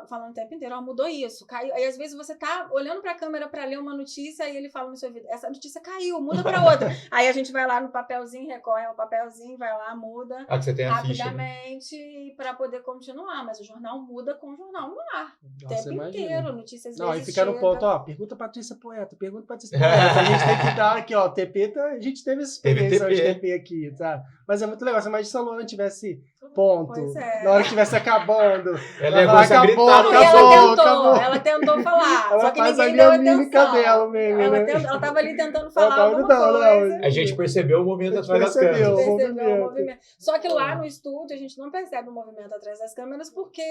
falando o tempo inteiro, mudou isso, caiu. Aí às vezes você tá olhando para a câmera para ler uma notícia e ele fala no seu ouvido, essa notícia caiu, muda para outra. Aí a gente vai lá no papelzinho, recorre ao papelzinho, vai lá, muda que você tem a rapidamente ficha, né? para poder continuar. Mas o jornal muda com o jornal no ar. O tempo inteiro, notícias Não, vezes aí fica no ponto, pergunta pra Patrícia Poeta, A gente tem que dar aqui, TP, a gente teve essa experiência de TP aqui, tá? Mas é muito legal, se imagina se a Luana tivesse ponto, na hora que estivesse acabando, ela acabou. Ela tentou falar, ela só que faz ninguém deu a mímica atenção. dela mesmo, Ela tava ali tentando falar alguma coisa. A gente percebeu o movimento atrás das câmeras. Percebeu o movimento. Só que lá no estúdio a gente não percebe o movimento atrás das câmeras porque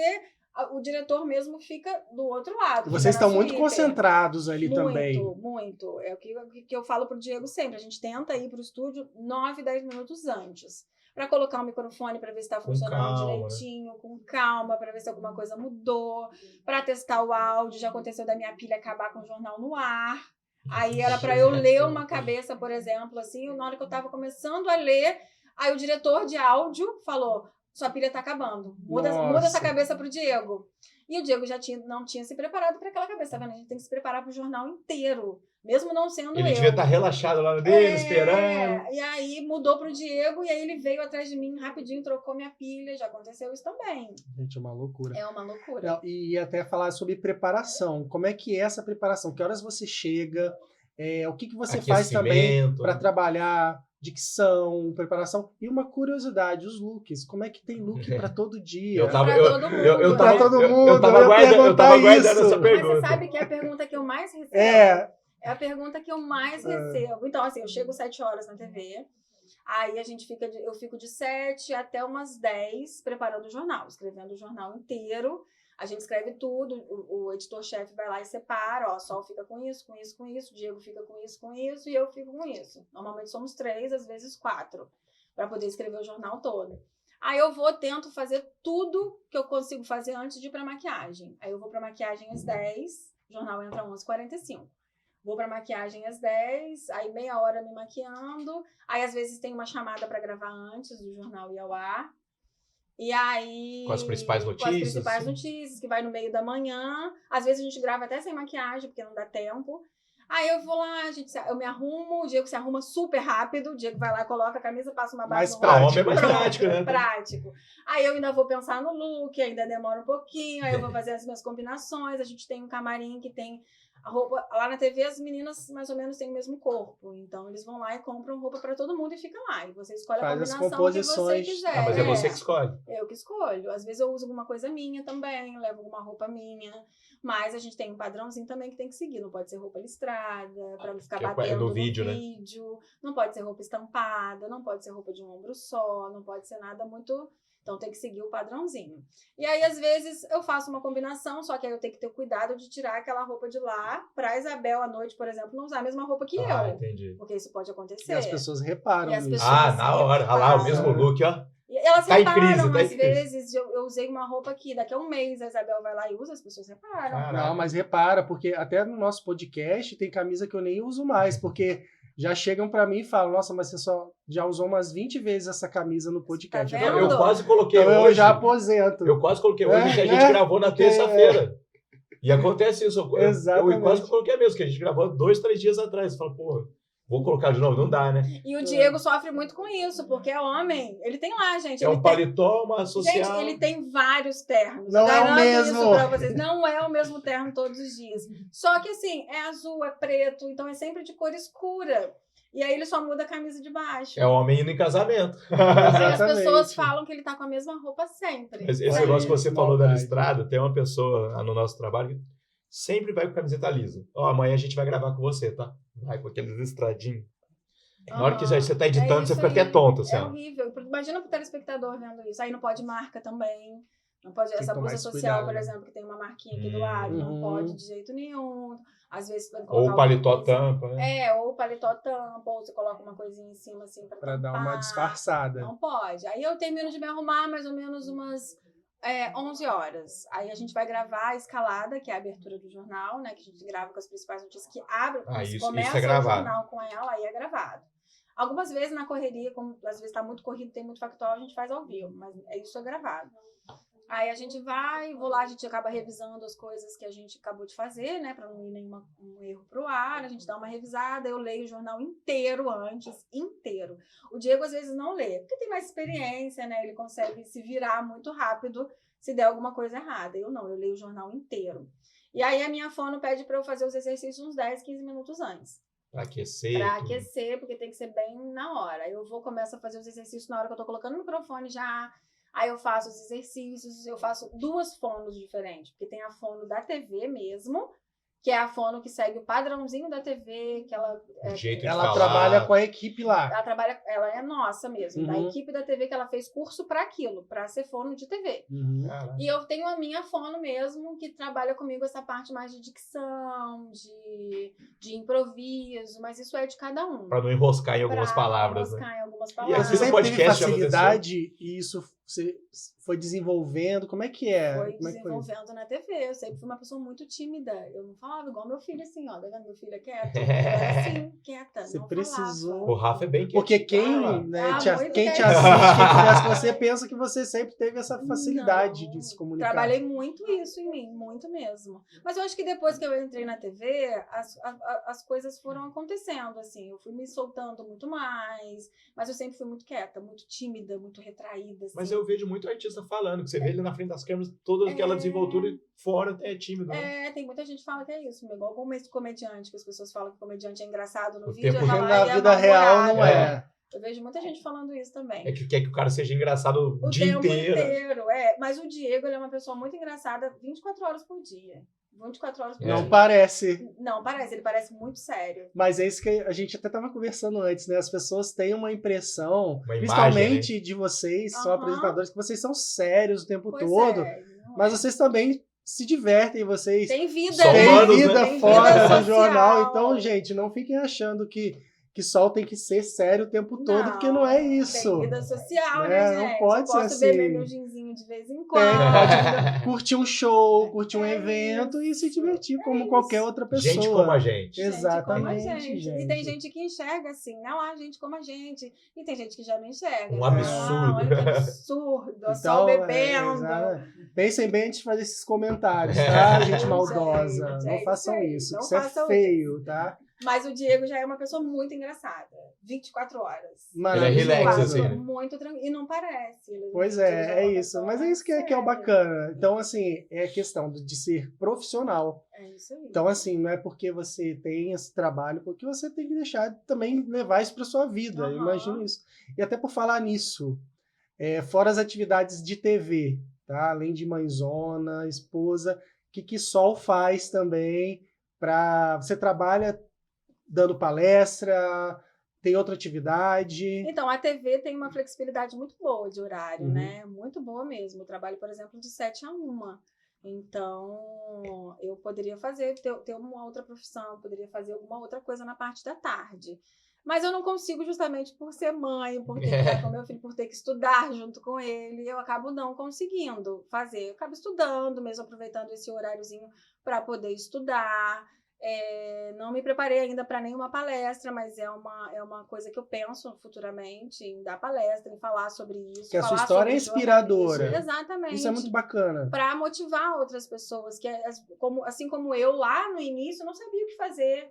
o diretor mesmo fica do outro lado. Vocês estão muito concentrados ali também. Muito. É o que eu falo pro Diego sempre. A gente tenta ir pro estúdio 9, 10 minutos antes. Para colocar o microfone para ver se está funcionando direitinho, com calma, para ver se alguma coisa mudou, para testar o áudio. Já aconteceu da minha pilha acabar com o jornal no ar. Aí era para eu ler uma cabeça, por exemplo, assim, na hora que eu estava começando a ler, aí o diretor de áudio falou: sua pilha tá acabando, muda essa cabeça pro Diego. E o Diego não tinha se preparado para aquela cabeça, tá vendo? A gente tem que se preparar pro jornal inteiro, mesmo não sendo ele devia estar relaxado lá dele, esperando. E aí mudou pro Diego, e aí ele veio atrás de mim rapidinho, trocou minha pilha, já aconteceu isso também. Gente, é uma loucura. É uma loucura. E até falar sobre preparação, como é que é essa preparação? Que horas você chega? O que você faz também para trabalhar? Dicção, preparação e uma curiosidade, os looks. Como é que tem look para todo dia? Eu tava aguardando essa pergunta. Mas você sabe que é a pergunta que eu mais recebo. É a pergunta que eu mais recebo. Então, assim, eu chego 7 horas na TV, Aí eu fico de 7 até umas 10 preparando o jornal, escrevendo o jornal inteiro. A gente escreve tudo, o editor-chefe vai lá e separa, ó, Sol fica com isso, com isso, com isso, Diego fica com isso, e eu fico com isso. Normalmente somos 3, às vezes 4, para poder escrever o jornal todo. Aí eu tento fazer tudo que eu consigo fazer antes de ir pra maquiagem. Aí eu vou pra maquiagem às 10, o jornal entra às 11h45. Vou pra maquiagem às 10, aí meia hora me maquiando. Aí, às vezes, tem uma chamada para gravar antes do jornal ir ao ar. E aí... Com as principais notícias. Com as principais notícias, que vai no meio da manhã. Às vezes, a gente grava até sem maquiagem, porque não dá tempo. Aí eu vou lá, eu me arrumo, o Diego se arruma super rápido, o Diego vai lá, coloca a camisa, passa uma base no rosto. Mais prático, né? Prático. Aí eu ainda vou pensar no look, ainda demora um pouquinho, aí eu vou fazer as minhas combinações, a gente tem um camarim que tem a roupa, lá na TV as meninas mais ou menos têm o mesmo corpo, então eles vão lá e compram roupa pra todo mundo e fica lá, e você escolhe a combinação que você quiser. Mas é você que escolhe. Eu que escolho, às vezes eu uso alguma coisa minha também, levo alguma roupa minha, mas a gente tem um padrãozinho também que tem que seguir, não pode ser roupa listrada, pra não ficar batendo no vídeo, não pode ser roupa estampada, não pode ser roupa de um ombro só, não pode ser nada muito... Então, tem que seguir o padrãozinho. E aí, às vezes, eu faço uma combinação, só que aí eu tenho que ter cuidado de tirar aquela roupa de lá pra Isabel, à noite, por exemplo, não usar a mesma roupa que eu. Entendi. Porque isso pode acontecer. E as pessoas reparam nisso. Na hora. Olha lá, o mesmo look, ó. E elas reparam, às vezes, eu usei uma roupa aqui, daqui a um mês a Isabel vai lá e usa, as pessoas reparam. Caraca. Não, mas repara, porque até no nosso podcast tem camisa que eu nem uso mais, porque... Já chegam pra mim e falam, nossa, mas você já usou umas 20 vezes essa camisa no podcast. Tá eu quase coloquei então hoje. Eu já aposento. Eu quase coloquei hoje que a gente gravou na terça-feira. E acontece isso. Exatamente. Eu quase coloquei mesmo, que a gente gravou 2, 3 dias atrás. Você fala, pô, vou colocar de novo, não dá, né? E o Diego sofre muito com isso, porque é homem. Ele tem lá, gente. É um paletó, uma social. Gente, ele tem vários ternos. Não é o mesmo. Isso pra vocês. Não é o mesmo terno todos os dias. Só que assim, é azul, é preto, então é sempre de cor escura. E aí ele só muda a camisa de baixo. É homem indo em casamento. Aí as pessoas falam que ele tá com a mesma roupa sempre. Mas esse negócio que você falou da listrada, tem uma pessoa no nosso trabalho que sempre vai com camiseta lisa. Ó, amanhã a gente vai gravar com você, tá? Vai com aqueles listradinhos. Na hora que você tá editando, você fica até tonta. Assim, é horrível. Imagina pro telespectador vendo isso. Aí não pode marca também. Não pode, essa blusa social, cuidado, por exemplo, que tem uma marquinha aqui do lado, não pode de jeito nenhum. Às vezes pode colocar ou o paletó tampa, né? Ou o paletó tampa, ou você coloca uma coisinha em cima assim pra dar uma disfarçada. Não pode. Aí eu termino de me arrumar mais ou menos umas 11 horas. Aí a gente vai gravar a escalada, que é a abertura do jornal, né? Que a gente grava com as principais notícias que abre, começa o jornal com ela, aí é gravado. Algumas vezes na correria, como às vezes tá muito corrido, tem muito factual, a gente faz ao vivo, mas isso é gravado. Aí a gente vou lá, a gente acaba revisando as coisas que a gente acabou de fazer, né, para não ir nenhum erro pro ar, a gente dá uma revisada, eu leio o jornal inteiro antes, inteiro. O Diego às vezes não lê, porque tem mais experiência, né, ele consegue se virar muito rápido se der alguma coisa errada. Eu não, eu leio o jornal inteiro. E aí a minha fono pede para eu fazer os exercícios uns 10, 15 minutos antes. Pra aquecer. Pra aquecer, porque tem que ser bem na hora. Eu começo a fazer os exercícios na hora que eu tô colocando o microfone já. Aí eu faço os exercícios, eu faço 2 fonos diferentes, porque tem a fono da TV mesmo, que é a fono que segue o padrãozinho da TV, que ela trabalha com a equipe lá. Ela é nossa mesmo, da equipe da TV, que ela fez curso para aquilo, para ser fono de TV. E eu tenho a minha fono mesmo, que trabalha comigo essa parte mais de dicção, de improviso, mas isso é de cada um. Para não enroscar em algumas palavras, né? Em algumas E palavras. você sempre teve facilidade e isso você foi desenvolvendo? Como é que é? Foi desenvolvendo na TV. Eu sempre fui uma pessoa muito tímida. Eu não falava igual meu filho, assim, ó. Tá vendo? Meu filho é quieto. Eu era assim, quieta. Você não precisou. Falava. O Rafa é bem quieto. Porque quem te assiste, quem conhece você, pensa que você sempre teve essa facilidade de se comunicar. Trabalhei muito isso em mim, muito mesmo. Mas eu acho que depois que eu entrei na TV, as coisas foram acontecendo, assim. Eu fui me soltando muito mais, mas eu sempre fui muito quieta, muito tímida, muito retraída, assim. Mas eu vejo muito artista falando, que você vê ele na frente das câmeras, toda aquela desenvoltura e fora até é tímido. Né? Tem muita gente que fala que é isso, igual como esse comediante, que as pessoas falam que comediante é engraçado no o vídeo, na vida real não é. Eu vejo muita gente falando isso também. É que quer que o cara seja engraçado o dia inteiro. Mas o Diego, ele é uma pessoa muito engraçada 24 horas por dia. 24 horas por Não dia. parece. Não parece, ele parece muito sério. Mas é isso que a gente até estava conversando antes, né? As pessoas têm uma impressão, Uma principalmente imagem, né? de vocês, são Aham. apresentadores, que vocês são sérios o tempo Pois todo, é, não mas é. vocês também se divertem, vocês Tem vida, São né? têm humanos, vida né? Tem fora vida do social. jornal. Então, gente, não fiquem achando que sol tem que ser sério o tempo todo, porque não é isso. Tem vida social, Né? né, Não gente? pode Eu ser posso assim. beber meu ginzinho de vez em Tem, quando. pode curtir um show, curtir um É evento e se isso. divertir como qualquer outra pessoa. Gente como a gente. Exatamente, Gente como a gente. gente. E tem gente que enxerga assim, não há gente como a gente. E tem gente que já não enxerga. Um Ah, absurdo. olha que absurdo, só bebendo. Pensem bem antes de fazer esses comentários, tá, gente maldosa? Gente, Não é façam isso aí. isso, Não que isso é façam feio, tá? Mas o Diego já é uma pessoa muito engraçada. 24 horas. Ele é relax, assim, né? Muito tranquilo. E não parece. Pois Ele já é uma isso. pessoa Mas é mais isso que é o séria. bacana. Então, assim, é a questão de ser profissional. É isso aí. Então, assim, não é porque você tem esse trabalho, porque você tem que deixar de também levar isso para sua vida. Eu imagino isso. E até por falar nisso, fora as atividades de TV, tá? Além de mãezona, esposa, o que Sol faz também para... Você trabalha dando palestra, tem outra atividade? Então, a TV tem uma flexibilidade muito boa de horário, Uhum. né? Muito boa mesmo. Eu trabalho, por exemplo, de 7 a 1. Então, eu poderia ter uma outra profissão, poderia fazer alguma outra coisa na parte da tarde. Mas eu não consigo justamente por ser mãe, por ter que estar com meu filho, por ter que estudar junto com ele. Eu acabo não conseguindo fazer. Eu acabo estudando mesmo, aproveitando esse horáriozinho para poder estudar. Não me preparei ainda para nenhuma palestra, mas é uma coisa que eu penso futuramente em dar palestra, em falar sobre isso. Que a sua falar história sobre é inspiradora. Exatamente. Isso é muito bacana. Para motivar outras pessoas, que assim como eu lá no início, não sabia o que fazer.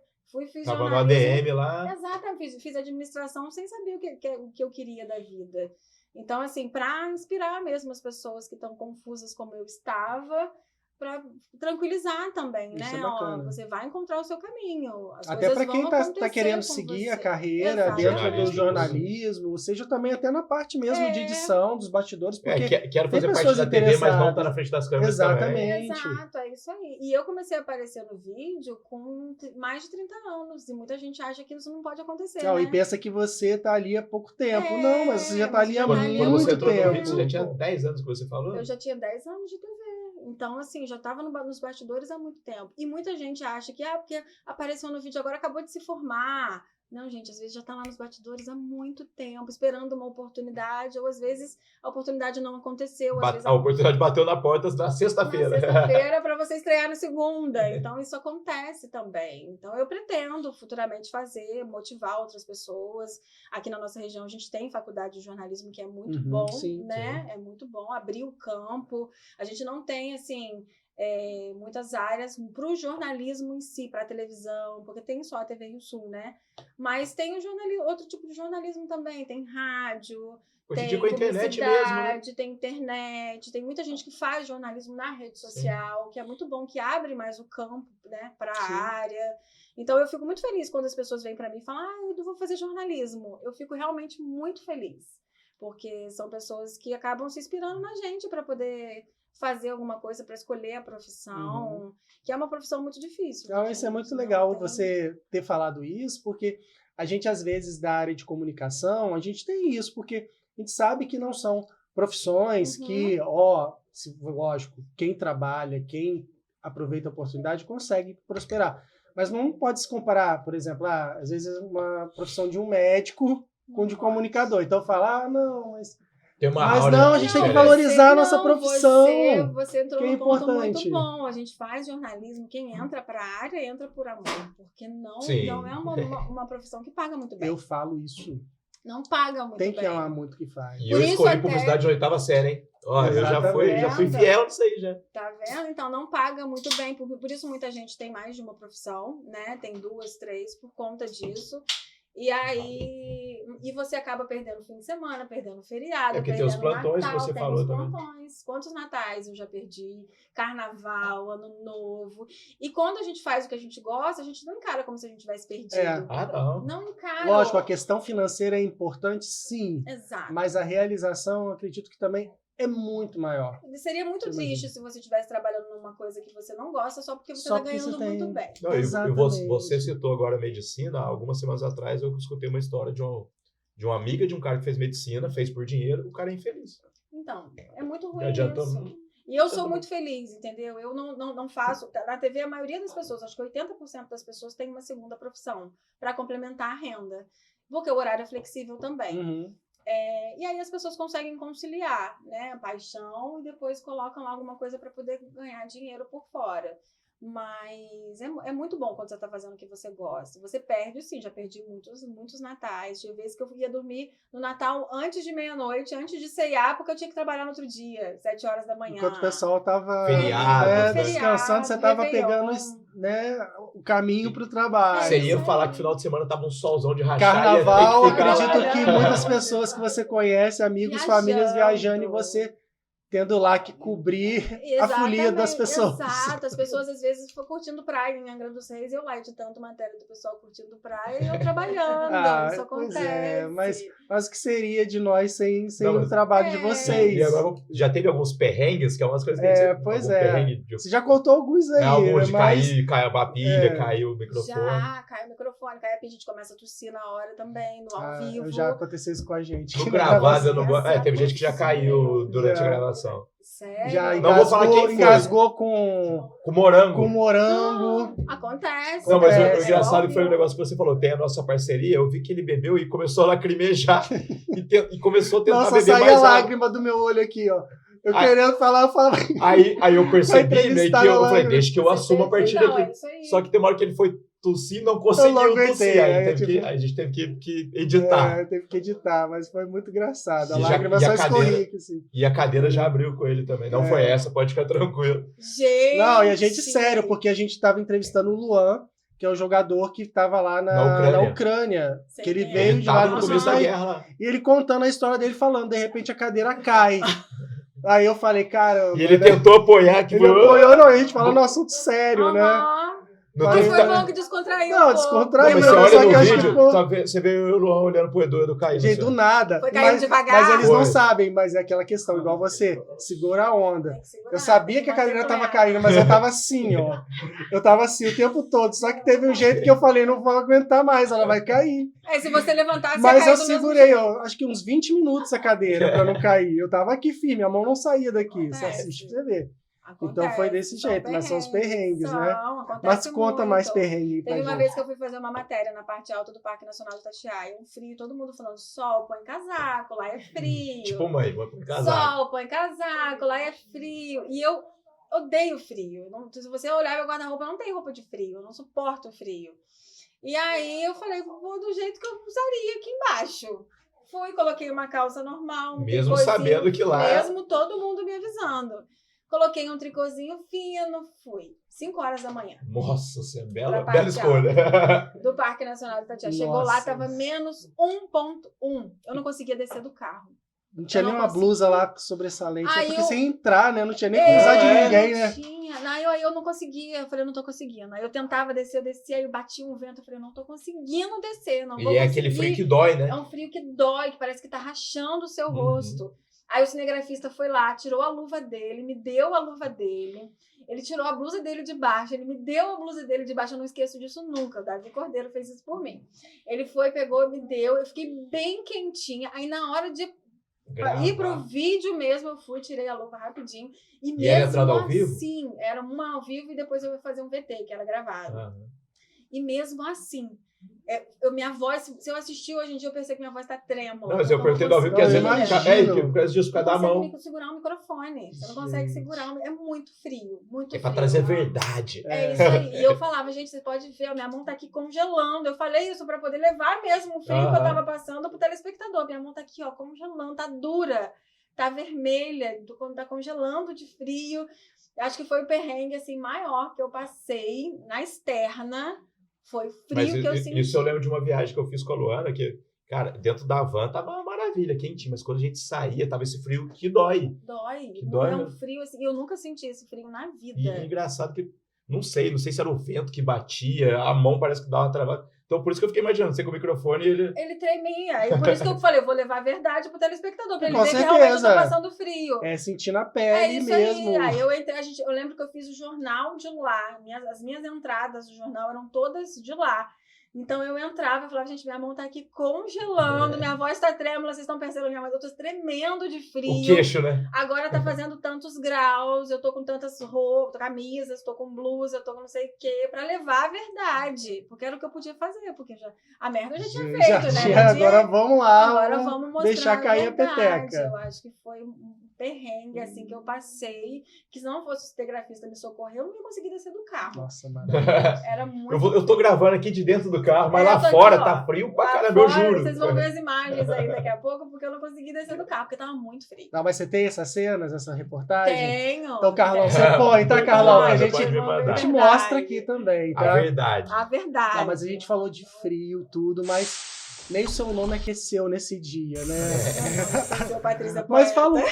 Fiz Tava no jornalismo. ADM lá. Exatamente, fiz administração sem saber o que eu queria da vida. Então, assim, para inspirar mesmo as pessoas que estão confusas como eu estava, para tranquilizar também, Isso né? é bacana. Você vai encontrar o seu caminho. As Até coisas para quem vão está querendo acontecer com seguir você. a carreira Exatamente. dentro do jornalismo, seja também até na parte mesmo de edição, dos bastidores, porque Quero tem fazer parte pessoas da TV, mas não interessadas. tá na frente das câmeras também. Exatamente. Exato, é isso aí. E eu comecei a aparecer no vídeo com mais de 30 anos. E muita gente acha que isso não pode acontecer, Não, né? e pensa que você está ali há pouco tempo. Não, mas você já está mas ali há já tá Quando ali há muito você entrou no tempo. vídeo, você já tinha 10 anos que você falou? Eu já tinha 10 anos de TV. Então, assim, já estava nos bastidores há muito tempo. E muita gente acha que, porque apareceu no vídeo agora, acabou de se formar. Não, gente, às vezes já está lá nos bastidores há muito tempo, esperando uma oportunidade, ou às vezes a oportunidade não aconteceu. Às vezes A oportunidade bateu na porta na sexta-feira. Na sexta-feira para você estrear na segunda. Então, isso acontece também. Então, eu pretendo futuramente fazer, motivar outras pessoas. Aqui na nossa região, a gente tem faculdade de jornalismo, que é muito bom, sim, né? Sim. É muito bom abrir o campo. A gente não tem, assim... muitas áreas para o jornalismo em si, para a televisão, porque tem só a TV Rio Sul, né? Mas tem outro tipo de jornalismo também, tem rádio, Hoje em tem dia com a internet mesmo, né? tem internet, tem muita gente que faz jornalismo na rede social, que é muito bom, que abre mais o campo, né, para a área. Então eu fico muito feliz quando as pessoas vêm para mim e falam, eu vou fazer jornalismo. Eu fico realmente muito feliz, porque são pessoas que acabam se inspirando na gente para poder fazer alguma coisa, para escolher a profissão, que é uma profissão muito difícil. Então, isso é muito legal você ter falado isso, porque a gente, às vezes, da área de comunicação, a gente tem isso, porque a gente sabe que não são profissões que, lógico, quem trabalha, quem aproveita a oportunidade, consegue prosperar. Mas não pode se comparar, por exemplo, às vezes uma profissão de um médico com de comunicador. Então, falar, não, mas... Mas não, a gente tem que valorizar a nossa profissão. Você entrou que é num ponto importante. muito bom. A gente faz jornalismo, quem entra para a área, entra por amor. Porque não é uma profissão que paga muito bem. Eu falo isso. Não paga muito bem. Tem que amar muito o que faz. E eu escolhi publicidade de 8ª série, hein? Olha, eu já fui fiel nisso aí, já. Tá vendo? Então, não paga muito bem. Por isso, muita gente tem mais de uma profissão, né? Tem 2, 3 por conta disso. E aí, você acaba perdendo fim de semana, perdendo feriado, porque perdendo tem os plantões Natal, que você falou também. Quantos natais eu já perdi? Carnaval, Ano Novo. E quando a gente faz o que a gente gosta, a gente não encara como se a gente tivesse perdido. Não. Não encara. Lógico, a questão financeira é importante, sim. Exato. Mas a realização, eu acredito que também é muito maior. Seria muito triste se você estivesse trabalhando numa coisa que você não gosta só porque você está ganhando muito bem. Não, e você citou agora a medicina. Algumas semanas atrás eu escutei uma história de uma amiga de um cara que fez medicina, fez por dinheiro, o cara é infeliz. Então, é muito ruim isso. E eu sou muito feliz, entendeu? Eu não faço... Na TV, a maioria das pessoas, acho que 80% das pessoas tem uma segunda profissão para complementar a renda. Porque o horário é flexível também. Uhum. E aí as pessoas conseguem conciliar, né? Paixão e depois colocam lá alguma coisa para poder ganhar dinheiro por fora. Mas é muito bom quando você está fazendo o que você gosta. Você perde, sim, já perdi muitos natais. Tinha vezes que eu ia dormir no Natal antes de meia-noite, antes de ceiar, porque eu tinha que trabalhar no outro dia, 7 horas da manhã. Enquanto o pessoal estava descansando, você estava pegando, né, o caminho para o trabalho. Você ia falar que final de semana tava um solzão de rachar. Carnaval, acredito que muitas pessoas que você conhece, amigos, famílias viajando e você tendo lá que cobrir a folia das pessoas. Exato, as pessoas às vezes ficam curtindo praia em Angra dos Reis, eu lá editando matéria do pessoal curtindo praia e eu trabalhando, isso acontece. Mas o que seria de nós sem o trabalho de vocês? E agora já teve alguns perrengues, que é umas coisas que Você já contou alguns aí. Alguns de cair a pilha, caiu o microfone. Já, caiu o microfone, caiu a pilha, a gente começa a tossir na hora também, no ao vivo. Já aconteceu isso com a gente. No gravado, teve gente que já caiu durante a gravação. Sério? Já não vou falar quem foi. Engasgou com morango. Com morango. Acontece. Não, mas o engraçado foi o negócio que você falou. Tem a nossa parceria. Eu vi que ele bebeu e começou a lacrimejar. e começou a tentar beber mais. Nossa, saía lágrima do meu olho aqui, ó. Eu querendo falar, eu falava... Aí eu percebi, né, que eu falei, deixa que eu assumo a partir daqui. Só que tem uma hora que ele foi tossir, não conseguiu tossir. Aí a gente teve que editar. Teve que editar, mas foi muito engraçado. A lágrima só escorria. Assim. E a cadeira já abriu com ele também. Não foi essa, pode ficar tranquilo. Gente! Não, e a gente, sério, porque a gente estava entrevistando o Luan, que é o jogador que estava lá na Ucrânia. Que ele veio de lá no começo da guerra. E ele contando a história dele, falando, de repente a cadeira cai. Aí eu falei, cara... E ele tentou apoiar. Ele apoiou, não, a gente falando um assunto sério, né? Mas foi bom que descontraiu. Não, descontraiu. Você olha no vídeo, você vê o Luan olhando pro Edu caindo. Gente, do nada. Foi caindo devagar. Mas eles não sabem, mas é aquela questão, igual você, segura a onda. Eu sabia que a cadeira tava caindo, mas eu tava assim, ó. Eu tava assim o tempo todo. Só que teve um jeito que eu falei, não vou aguentar mais, ela vai cair. Se você levantar, você mas eu segurei, acho que uns 20 minutos a cadeira pra não cair. Eu tava aqui firme, a mão não saía daqui. Você assiste pra você ver. Acontece, então foi desse jeito, mas são os perrengues, né? Mas conta muito. Mais perrengue pra Teve uma gente. vez que eu fui fazer uma matéria na parte alta do Parque Nacional de Itatiaia, um frio, todo mundo falando, sol, põe casaco, lá é frio. Tipo mãe, põe casaco. Sol, põe casaco, lá é frio. E eu odeio frio. Se você olhar meu guarda-roupa, não tem roupa de frio, eu não suporto frio. E aí eu falei, vou do jeito que eu usaria aqui embaixo. Fui, coloquei uma calça normal. Mesmo sabendo que lá... Mesmo todo mundo me avisando. Coloquei um tricôzinho fino, fui. 5 horas da manhã. Nossa, você é bela escolha. Do Parque Nacional de Itatiaia. Chegou lá, tava menos 1,1. Eu não conseguia descer do carro. Não tinha nem uma blusa lá sobressalente. Porque sem entrar, né? Não tinha nem como usar de ninguém, né? Tinha. Aí eu não conseguia. Eu falei, eu não tô conseguindo. Aí eu tentava descer, eu descia, aí eu batia um vento. Eu falei, eu não tô conseguindo descer. Não vou conseguir. Aquele frio que dói, né? É um frio que dói, que parece que tá rachando o seu rosto. Aí o cinegrafista foi lá, tirou a luva dele, me deu a luva dele. Ele tirou a blusa dele de baixo, ele me deu a blusa dele de baixo. Eu não esqueço disso nunca. O Davi Cordeiro fez isso por mim. Ele foi, pegou, me deu. Eu fiquei bem quentinha. Aí na hora de ir pro vídeo mesmo, eu fui, tirei a luva rapidinho. E era entrada ao vivo? Sim, era uma ao vivo e depois eu ia fazer um VT, que era gravado. E mesmo assim... minha voz, se eu assistir hoje em dia, eu pensei que minha voz tá trêmula. Não, mas eu perguntei do ao vivo, porque às vezes por causa disso, cada mão. Você não consegue segurar o microfone. Você não consegue segurar. É muito frio. Muito frio. É pra trazer verdade. É isso aí. E eu falava, gente, você pode ver, a minha mão tá aqui congelando. Eu falei isso pra poder levar mesmo o frio que eu tava passando pro telespectador. Minha mão tá aqui, ó, congelando, tá dura, tá vermelha, tá congelando de frio. Acho que foi o perrengue, assim, maior que eu passei na externa. Foi frio que eu senti. Isso eu lembro de uma viagem que eu fiz com a Luana, que, cara, dentro da van tava uma maravilha, quentinho, mas quando a gente saía, tava esse frio que dói. Dói. É um frio assim, eu nunca senti esse frio na vida. E é engraçado que, não sei se era o vento que batia, a mão parece que dava uma travada. Então, por isso que eu fiquei imaginando, você com o microfone e ele... Ele tremia. E por isso que eu falei, eu vou levar a verdade pro telespectador, pra ele Com ver certeza. que realmente eu tô passando frio. É sentir na É pele isso mesmo. aí. Aí eu entrei, eu lembro que eu fiz o jornal de lá. As minhas entradas do jornal eram todas de lá. Então eu entrava e falava, gente, minha mão tá aqui congelando, minha voz tá trêmula, vocês estão percebendo minha voz, eu tô tremendo de frio. O queixo, né? Agora tá fazendo tantos graus, eu tô com tantas roupas, camisas, tô com blusa, tô com não sei o quê, pra levar a verdade. Porque era o que eu podia fazer, porque a merda eu já tinha feito, né? Agora vamos lá. Agora vamos mostrar deixar cair a verdade. peteca. Eu acho que foi um perrengue, assim, que eu passei, que se não fosse o cinegrafista me socorrer, eu não ia conseguir descer do carro. Nossa, maravilha. Era muito eu tô gravando aqui de dentro do carro, mas lá tô fora aqui, ó, tá frio pra lá caramba, eu fora, juro. Vocês vão ver as imagens aí daqui a pouco, porque eu não consegui descer do carro, porque tava muito frio. Não, mas você tem essas cenas, essa reportagem? Tenho. Então, Carlão, tenho. você põe, tá, Carlão? Que a Pode me mandar. gente mostra aqui também, tá? A verdade. A verdade. Ah, mas a gente falou de frio, tudo, mas nem o seu nome aqueceu nesse dia, né? Seu Patrícia Mas Poeta. fala,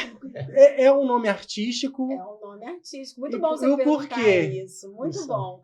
é um nome artístico? É um nome artístico. Muito E bom você o perguntar porquê? isso. Muito Isso. bom.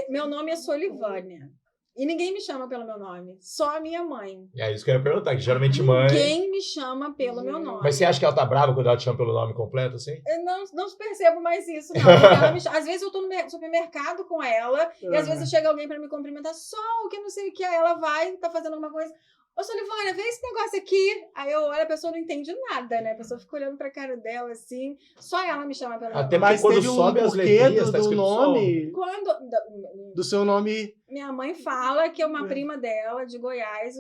Meu nome é Solivânia. E ninguém me chama pelo meu nome. Só a minha mãe. É isso que eu ia perguntar, que geralmente mãe... Ninguém me chama pelo meu nome. Mas você acha que ela tá brava quando ela te chama pelo nome completo, assim? Eu não percebo mais isso, não. Ela às vezes eu tô no supermercado com ela, e às vezes chega alguém pra me cumprimentar, Sol, que não sei o que, aí ela vai, tá fazendo alguma coisa. Ô, Solivânia, vê esse negócio aqui. Aí eu olho, a pessoa não entende nada, né? A pessoa fica olhando pra cara dela, assim. Só ela me chama pelo Até nome. Mas quando teve sobe as porquê letrinhas, tá do escrito nome, Quando do seu nome. minha mãe fala que uma prima dela, de Goiás,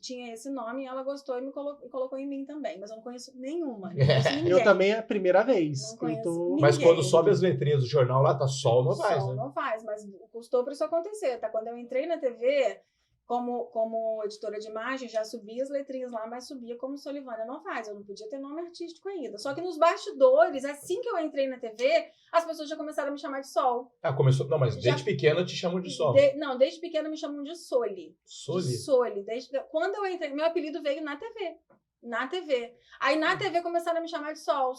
tinha esse nome, e ela gostou e me colocou em mim também. Mas eu não conheço nenhuma. Não conheço ninguém. Eu também é a primeira vez. Não conheço tô... Mas ninguém. quando sobe as letrinhas do jornal lá, tá Sol Novaes, Sol né? Novaes, mas custou para isso acontecer, tá? Quando eu entrei na TV, como editora de imagem, já subia as letrinhas lá, mas subia como Solivânia Novaes. Eu não podia ter nome artístico ainda. Só que nos bastidores, assim que eu entrei na TV, as pessoas já começaram a me chamar de Sol. Ah, começou... Não, mas desde pequena te chamam de Sol. Desde pequena me chamam de Soli. Soli? De Soli. Quando eu entrei, meu apelido veio na TV. Na TV. Aí na TV começaram a me chamar de Sol.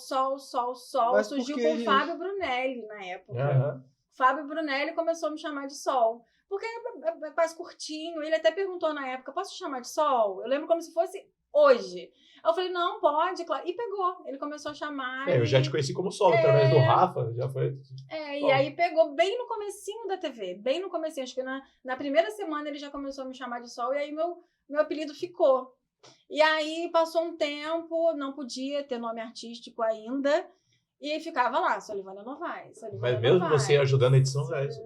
Mas surgiu por com que, o gente? Fábio Brunelli na época. Aham. Fábio Brunelli começou a me chamar de Sol. Porque é mais curtinho. Ele até perguntou na época, posso te chamar de Sol? Eu lembro como se fosse hoje. Eu falei, não, pode, claro. E pegou. Ele começou a chamar. Eu já te conheci como Sol, através do Rafa, já foi... E aí pegou bem no comecinho da TV. Bem no comecinho. Acho que na primeira semana ele já começou a me chamar de Sol. E aí meu apelido ficou. E aí passou um tempo, não podia ter nome artístico ainda. E aí ficava lá, Solivânia Novaes. Mas mesmo você ajudando a edição, já é isso.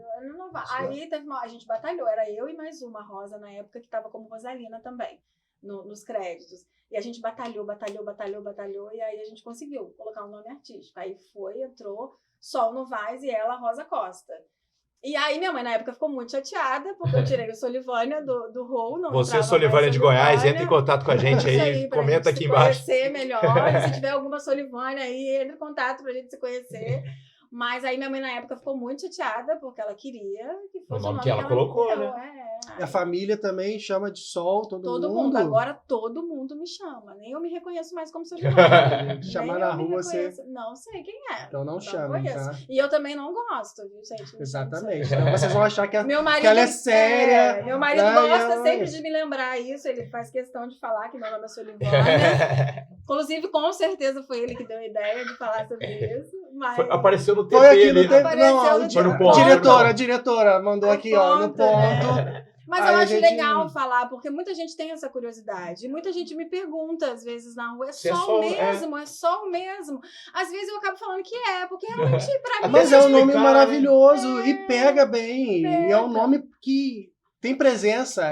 Aí a gente batalhou, era eu e mais uma, Rosa, na época, que estava como Rosalina também, nos créditos. E a gente batalhou, e aí a gente conseguiu colocar um nome artístico. Aí entrou Sol Novaes e ela, Rosa Costa. E aí minha mãe, na época, ficou muito chateada, porque eu tirei o Solivânia do rol. Você, Solivânia de Goiás, entra em contato com a gente aí, comenta aqui embaixo. Conhecer melhor, se tiver alguma Solivânia aí, entre em contato pra gente se conhecer. Mas aí minha mãe, na época, ficou muito chateada, porque ela queria que fosse o nome que ela colocou, deu, né? E a família também chama de Sol, todo mundo. Agora todo mundo me chama. Nem eu me reconheço mais como Solivânia. Chamar na rua, você... Não sei quem é. Então não chama, tá? E eu também não gosto, viu, gente? Exatamente. Então vocês vão achar que, meu marido, que ela é séria. Meu marido gosta sempre de me lembrar isso. Ele faz questão de falar que meu nome é Solivânia. Inclusive, com certeza foi ele que deu a ideia de falar sobre isso. Mas... Apareceu no TP. Foi aqui no ali, TP. Não, a diretora mandou aqui, ó, no ponto. Né? Mas aí eu acho legal falar, porque muita gente tem essa curiosidade. Muita gente me pergunta, às vezes, na rua, é só o mesmo? Às vezes eu acabo falando que porque realmente, pra mim... Mas é um nome maravilhoso e pega bem. E é um nome que tem presença,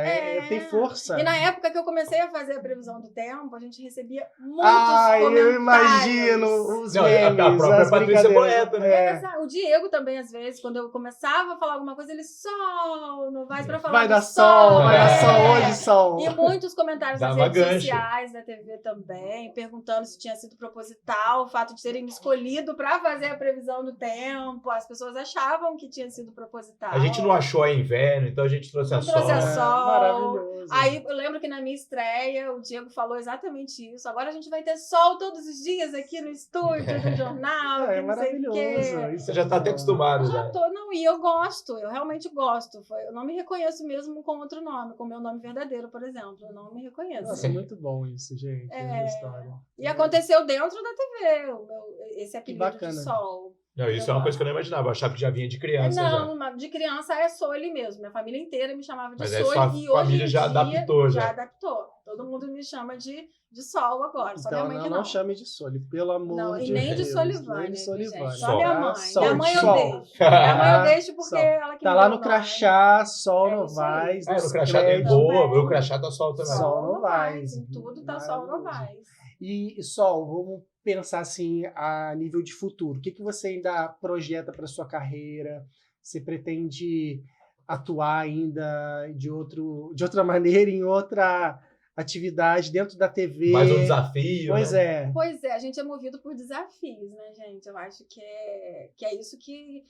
tem força. E na época que eu comecei a fazer a previsão do tempo, a gente recebia muitos comentários. Eu imagino os memes, a própria Patrícia Poeta, né? O Diego também, às vezes, quando eu começava a falar alguma coisa, ele Sol Novaes pra falar vai dar sol, vai dar sol hoje, Sol. E muitos comentários nas redes sociais da TV também, perguntando se tinha sido proposital, o fato de terem me escolhido pra fazer a previsão do tempo. As pessoas achavam que tinha sido proposital. A gente não achou a inverno, então a gente trouxe a sol. Maravilhoso. Aí eu lembro que na minha estreia o Diego falou exatamente isso. Agora a gente vai ter sol todos os dias aqui no estúdio do jornal. É que não sei o quê. maravilhoso. Você já tá até acostumado, Já já. tô, não, e eu gosto, eu realmente gosto. Eu não me reconheço mesmo com outro nome, com meu nome verdadeiro, por exemplo. Eu não me reconheço. Nossa, muito bom isso, gente. Essa história. E aconteceu dentro da TV, esse apelido bacana. de sol. Não, isso é uma coisa que eu não imaginava. Eu achava que já vinha de criança. Já. Não, de criança é Soli mesmo. Minha família inteira me chamava de Mas Soli. sua E família hoje em já dia, adaptou, já. adaptou. Todo mundo me chama de Sol agora. Só minha Então mãe que não chame de Soli, pelo amor Não, de e nem Deus. de Solivânia. Nem de Solivânia. Gente. Só minha mãe. Sol. Minha mãe eu Sol. deixo. Minha mãe eu deixo porque Sol. ela que Tá me lá deu no o nome. crachá, Sol É Novaes. isso É, nos no crachá tem créditos. boa, também. no crachá tá sol também. Sol Novaes. Em tudo tá Sol Novaes. E Sol, vamos pensar assim a nível de futuro. O que você ainda projeta para sua carreira? Você pretende atuar ainda de outra maneira, em outra atividade dentro da TV? Mais um desafio. Pois né? é. Pois é, a gente é movido por desafios, né, gente? Eu acho que é isso que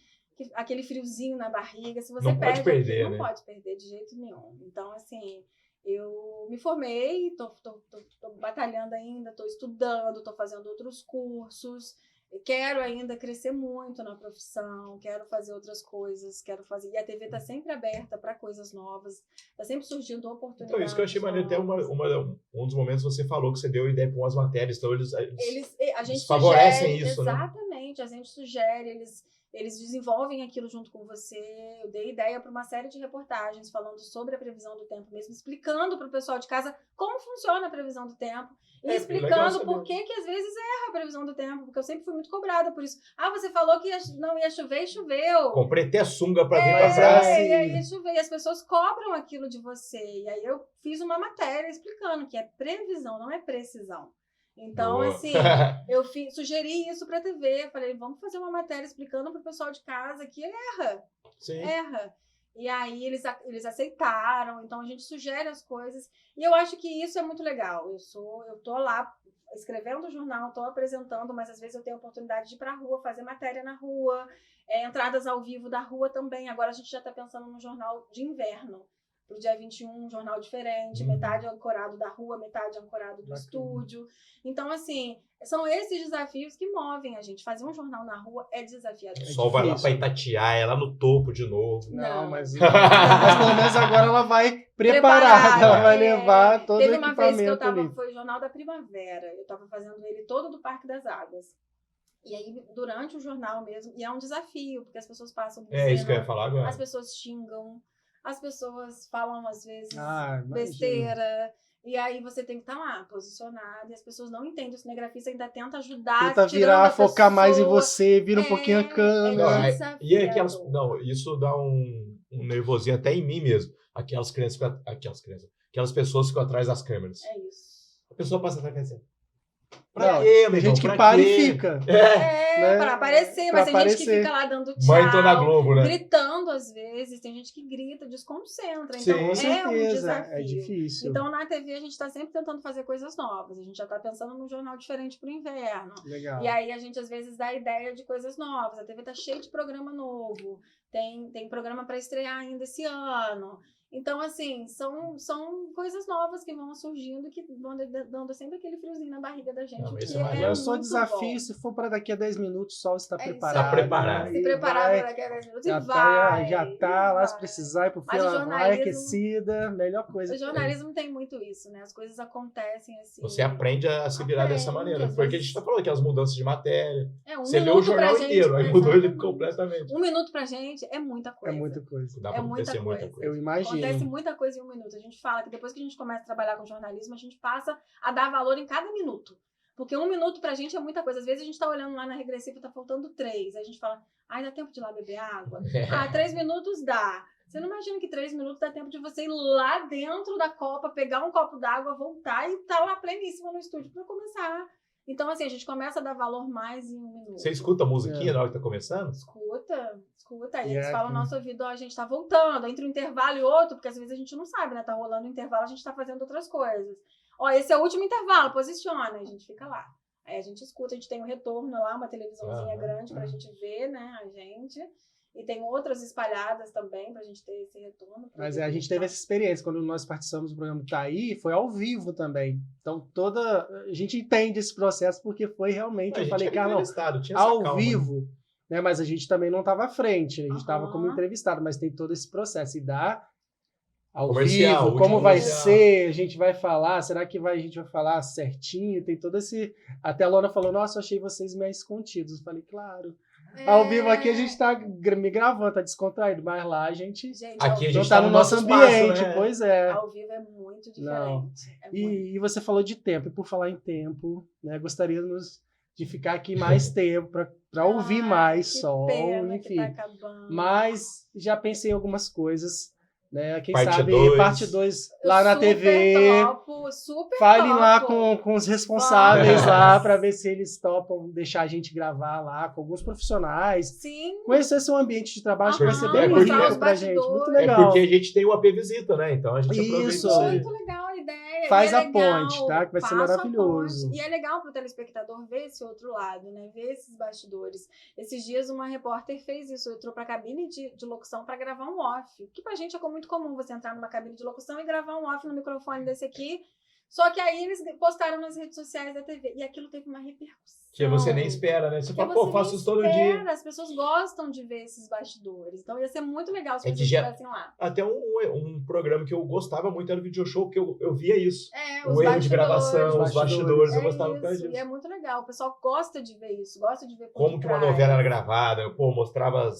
aquele friozinho na barriga, se você Não pode perder, não né? pode perder de jeito nenhum. Então, assim, eu me formei, tô batalhando ainda, tô estudando, tô fazendo outros cursos. Quero ainda crescer muito na profissão, quero fazer outras coisas, e a TV está sempre aberta para coisas novas, está sempre surgindo oportunidades. Então, isso que eu achei maneiro, até um dos momentos você falou que você deu ideia para umas matérias, então a gente favorecem sugere, isso, exatamente, né? A gente sugere, eles desenvolvem aquilo junto com você. Eu dei ideia para uma série de reportagens falando sobre a previsão do tempo mesmo, explicando para o pessoal de casa como funciona a previsão do tempo e explicando por que às vezes erra a previsão do tempo, porque eu sempre fui muito cobrada por isso. Ah, você falou que não ia chover e choveu. Comprei até sunga para vir pra praia. E aí choveu, e as pessoas cobram aquilo de você. E aí eu fiz uma matéria explicando que é previsão, não é precisão. Então, Boa. assim, eu sugeri isso para a TV. Falei, vamos fazer uma matéria explicando para o pessoal de casa que erra. Sim. Erra. E aí eles aceitaram. Então, a gente sugere as coisas. E eu acho que isso é muito legal. Eu tô lá escrevendo o jornal, tô apresentando, mas às vezes eu tenho a oportunidade de ir para a rua, fazer matéria na rua, entradas ao vivo da rua também. Agora a gente já está pensando no jornal de inverno. Pro dia 21, um jornal diferente, metade ancorado da rua, metade ancorado do estúdio. Então, assim, são esses desafios que movem a gente. Fazer um jornal na rua é desafiador. O sol vai lá para Itatiaia, é lá no topo de novo. Não, mas pelo menos agora ela vai preparada, ela vai levar todo o equipamento. Teve uma vez que foi o Jornal da Primavera, eu estava fazendo ele todo do Parque das Águas. E aí, durante o jornal mesmo, e é um desafio, porque as pessoas passam por isso que eu ia falar agora. As pessoas xingam, as pessoas falam, às vezes, imagina. besteira. E aí você tem que estar lá, posicionado. E as pessoas não entendem. O cinegrafista ainda tenta ajudar. Tenta virar, focar mais em você, vira um pouquinho a câmera. Isso dá um nervosinho até em mim mesmo. Aquelas pessoas ficam atrás das câmeras. É isso. A pessoa passa atrás e pensa, tem gente que para e fica. Né? Para aparecer, mas tem gente que fica lá dando tchau. Mãe tô na Globo, né? Gritando às vezes, tem gente que grita, desconcentra. Então com certeza, um desafio. É difícil. Então na TV a gente está sempre tentando fazer coisas novas. A gente já está pensando num jornal diferente para o inverno. Legal. E aí a gente às vezes dá ideia de coisas novas. A TV tá cheia de programa novo. Tem programa para estrear ainda esse ano. Então, assim, são coisas novas que vão surgindo, que vão dando sempre aquele friozinho na barriga da gente. Eu sou desafio, se for para daqui a 10 minutos, o sol está preparado. Está preparado. Se preparar para daqui a 10 minutos e vai. Já está lá, se precisar ir pro fio, ela vai aquecida, melhor coisa. O jornalismo tem muito isso, né? As coisas acontecem assim. Você aprende a se virar dessa maneira. Porque a gente está falando aqui, as mudanças de matéria. Você leu o jornal inteiro, aí mudou ele completamente. 1 minuto pra gente é muita coisa. É muita coisa. Dá pra acontecer muita coisa. Eu imagino. Acontece muita coisa em 1 minuto. A gente fala que depois que a gente começa a trabalhar com jornalismo, a gente passa a dar valor em cada minuto. Porque 1 minuto pra gente é muita coisa. Às vezes a gente tá olhando lá na regressiva e tá faltando 3. Aí a gente fala, dá tempo de ir lá beber água? 3 minutos dá. Você não imagina que 3 minutos dá tempo de você ir lá dentro da copa, pegar um copo d'água, voltar e tá lá pleníssima no estúdio pra começar. Então, assim, a gente começa a dar valor mais em 1 minuto. Você escuta a musiquinha na hora que tá começando? Escuta. Aí eles falam no nosso ouvido, a gente tá voltando, entre um intervalo e outro, porque às vezes a gente não sabe, né? Tá rolando o intervalo, a gente tá fazendo outras coisas. Esse é o último intervalo, posiciona. A gente fica lá. Aí a gente escuta, a gente tem um retorno lá, uma televisãozinha grande pra gente ver, né? A gente. E tem outras espalhadas também para a gente ter esse retorno. Mas a gente teve essa experiência. Quando nós participamos do programa Tá Aí, foi ao vivo também. Então, a gente entende esse processo porque foi realmente... Eu falei, Carlão, ao vivo, né? Mas a gente também não estava à frente. A gente estava como entrevistado, mas tem todo esse processo. E dá ao vivo, como vai ser, a gente vai falar, será que a gente vai falar certinho? Tem todo esse... Até a Lona falou, nossa, eu achei vocês mais contidos. Eu falei, claro... Ao vivo aqui a gente tá me gravando, tá descontraído, mas lá a gente aqui a gente não tá no nosso ambiente, espaço, né? Pois é. Ao vivo é muito diferente. E você falou de tempo, e por falar em tempo, né, gostaríamos de ficar aqui mais tempo para ouvir mais sol, enfim. Tá acabando. Mas já pensei em algumas coisas. Né? Quem parte sabe 2. parte 2 lá na TV. Super Falem topo. lá com os responsáveis lá para ver se eles topam deixar a gente gravar lá com alguns profissionais. Sim. Conhecer seu ambiente de trabalho, vai ser bem rico rico pra gente. Muito legal. É porque a gente tem o AP Visita, né? Então a gente aproveita isso. Muito legal a ideia. Faz a ponte, tá? Que vai ser maravilhoso. E é legal pro telespectador ver esse outro lado, né? Ver esses bastidores. Esses dias uma repórter fez isso, entrou pra cabine de locução para gravar um off. Que pra gente é muito comum você entrar numa cabine de locução e gravar um off no microfone desse aqui. Só que aí eles postaram nas redes sociais da TV. E aquilo teve uma repercussão. Que você nem espera, né? Você fala, faço isso todo dia. As pessoas gostam de ver esses bastidores. Então ia ser muito legal se vocês estivessem lá. Até um programa que eu gostava muito era o Video Show, porque eu via isso. Os erro de gravação, os bastidores, eu gostava disso. E é muito legal. O pessoal gosta de ver isso, gosta de ver como que uma novela era gravada. Eu, mostrava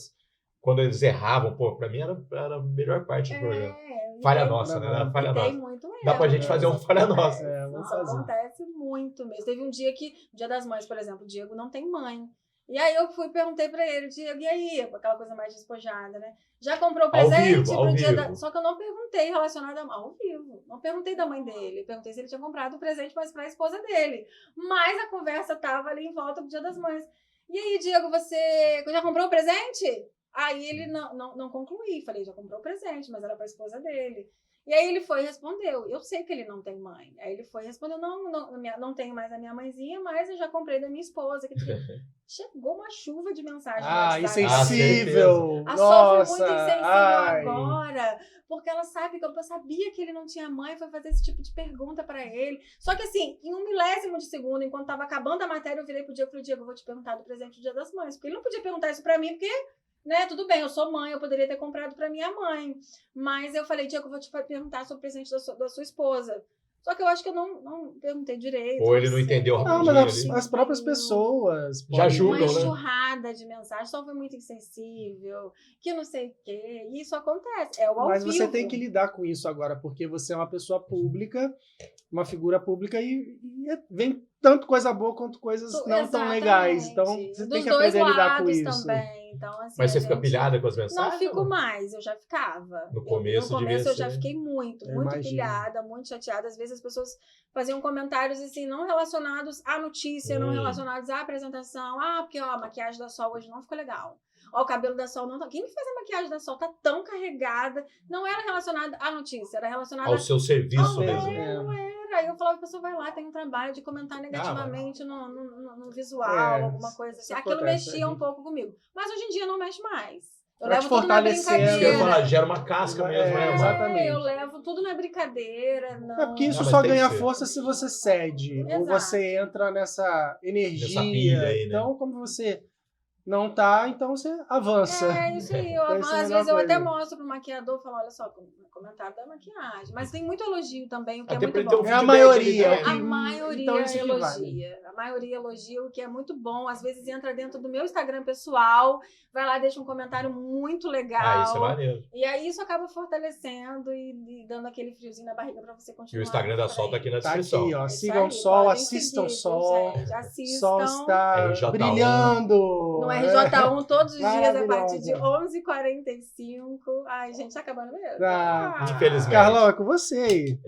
quando eles erravam. Pra mim era a melhor parte do programa. Falha nossa, né? Falha nossa. Tem muito erro. Dá pra gente fazer um falha nossa. Isso acontece muito mesmo. Teve um dia que, Dia das Mães, por exemplo, o Diego não tem mãe. E aí eu perguntei pra ele, Diego, e aí? Aquela coisa mais despojada, né? Já comprou presente pro dia da... Só que eu não perguntei relacionado ao vivo. Não perguntei da mãe dele. Perguntei se ele tinha comprado o presente, mas pra esposa dele. Mas a conversa tava ali em volta do Dia das Mães. E aí, Diego, você já comprou o presente? Aí ele não concluí. Falei, já comprou o presente, mas era pra esposa dele. E aí ele foi e respondeu. Eu sei que ele não tem mãe. Aí ele foi e respondeu, não tenho mais a minha mãezinha, mas eu já comprei da minha esposa. Chegou uma chuva de mensagens. Insensível. A Sol foi muito insensível agora. Porque ela sabe que eu sabia que ele não tinha mãe, foi fazer esse tipo de pergunta pra ele. Só que assim, em 1 milésimo de segundo, enquanto tava acabando a matéria, eu virei pro Diego e falei, Diego, eu vou te perguntar do presente do Dia das Mães. Porque ele não podia perguntar isso pra mim, porque... Né, tudo bem, eu sou mãe, eu poderia ter comprado para minha mãe. Mas eu falei, Diego, eu vou te perguntar sobre o presente da sua esposa. Só que eu acho que eu não perguntei direito. Ou ele não entendeu rapidinho. Não, mas as próprias pessoas já julgam, uma enxurrada de mensagem, só foi muito insensível, que não sei o quê. E isso acontece, é o ao Mas vivo. você tem que lidar com isso agora, porque você é uma pessoa pública, uma figura pública, e vem tanto coisa boa quanto coisas não tão legais. Então, você tem que aprender a lidar com isso. Também. Então, assim, mas você fica pilhada com as mensagens? Não fico mais, eu já ficava. No começo eu já fiquei muito pilhada, muito chateada. Às vezes as pessoas faziam comentários assim, não relacionados à notícia, não relacionados à apresentação. Porque a maquiagem da Sol hoje não ficou legal. O cabelo da Sol não tá... Quem que faz a maquiagem da Sol tá tão carregada? Não era relacionado à notícia, era relacionado ao seu serviço mesmo. Não era. Aí eu falava, a pessoa vai lá, tem um trabalho de comentar negativamente no visual, alguma coisa assim. Aquilo mexia um pouco comigo. Mas hoje em dia não mexe mais. Eu levo tudo na brincadeira. Gera uma casca mesmo. Exatamente. Eu levo tudo na brincadeira. Não. É porque isso só ganha força se você cede. Exato. Ou você entra nessa energia. Pilha aí, né? Então, como você não tá, então você avança. É isso aí. Às vezes eu até mostro pro maquiador e falo, olha só, comentário da maquiagem. Mas tem muito elogio também, o que é muito bom. É a maioria. A maioria elogia. A maioria elogia, o que é muito bom. Às vezes entra dentro do meu Instagram pessoal, vai lá, deixa um comentário muito legal. Isso é maneiro. E aí isso acaba fortalecendo e dando aquele friozinho na barriga pra você continuar. E o Instagram da Sol tá aqui na descrição. Tá aqui, ó. Sigam o Sol, assistam o Sol. Gente, assistam. Sol está RJ1. brilhando. No RJ1 todos os dias, a partir de 11h45. Ai, gente, tá acabando mesmo. Infelizmente. Carlão, é com você aí.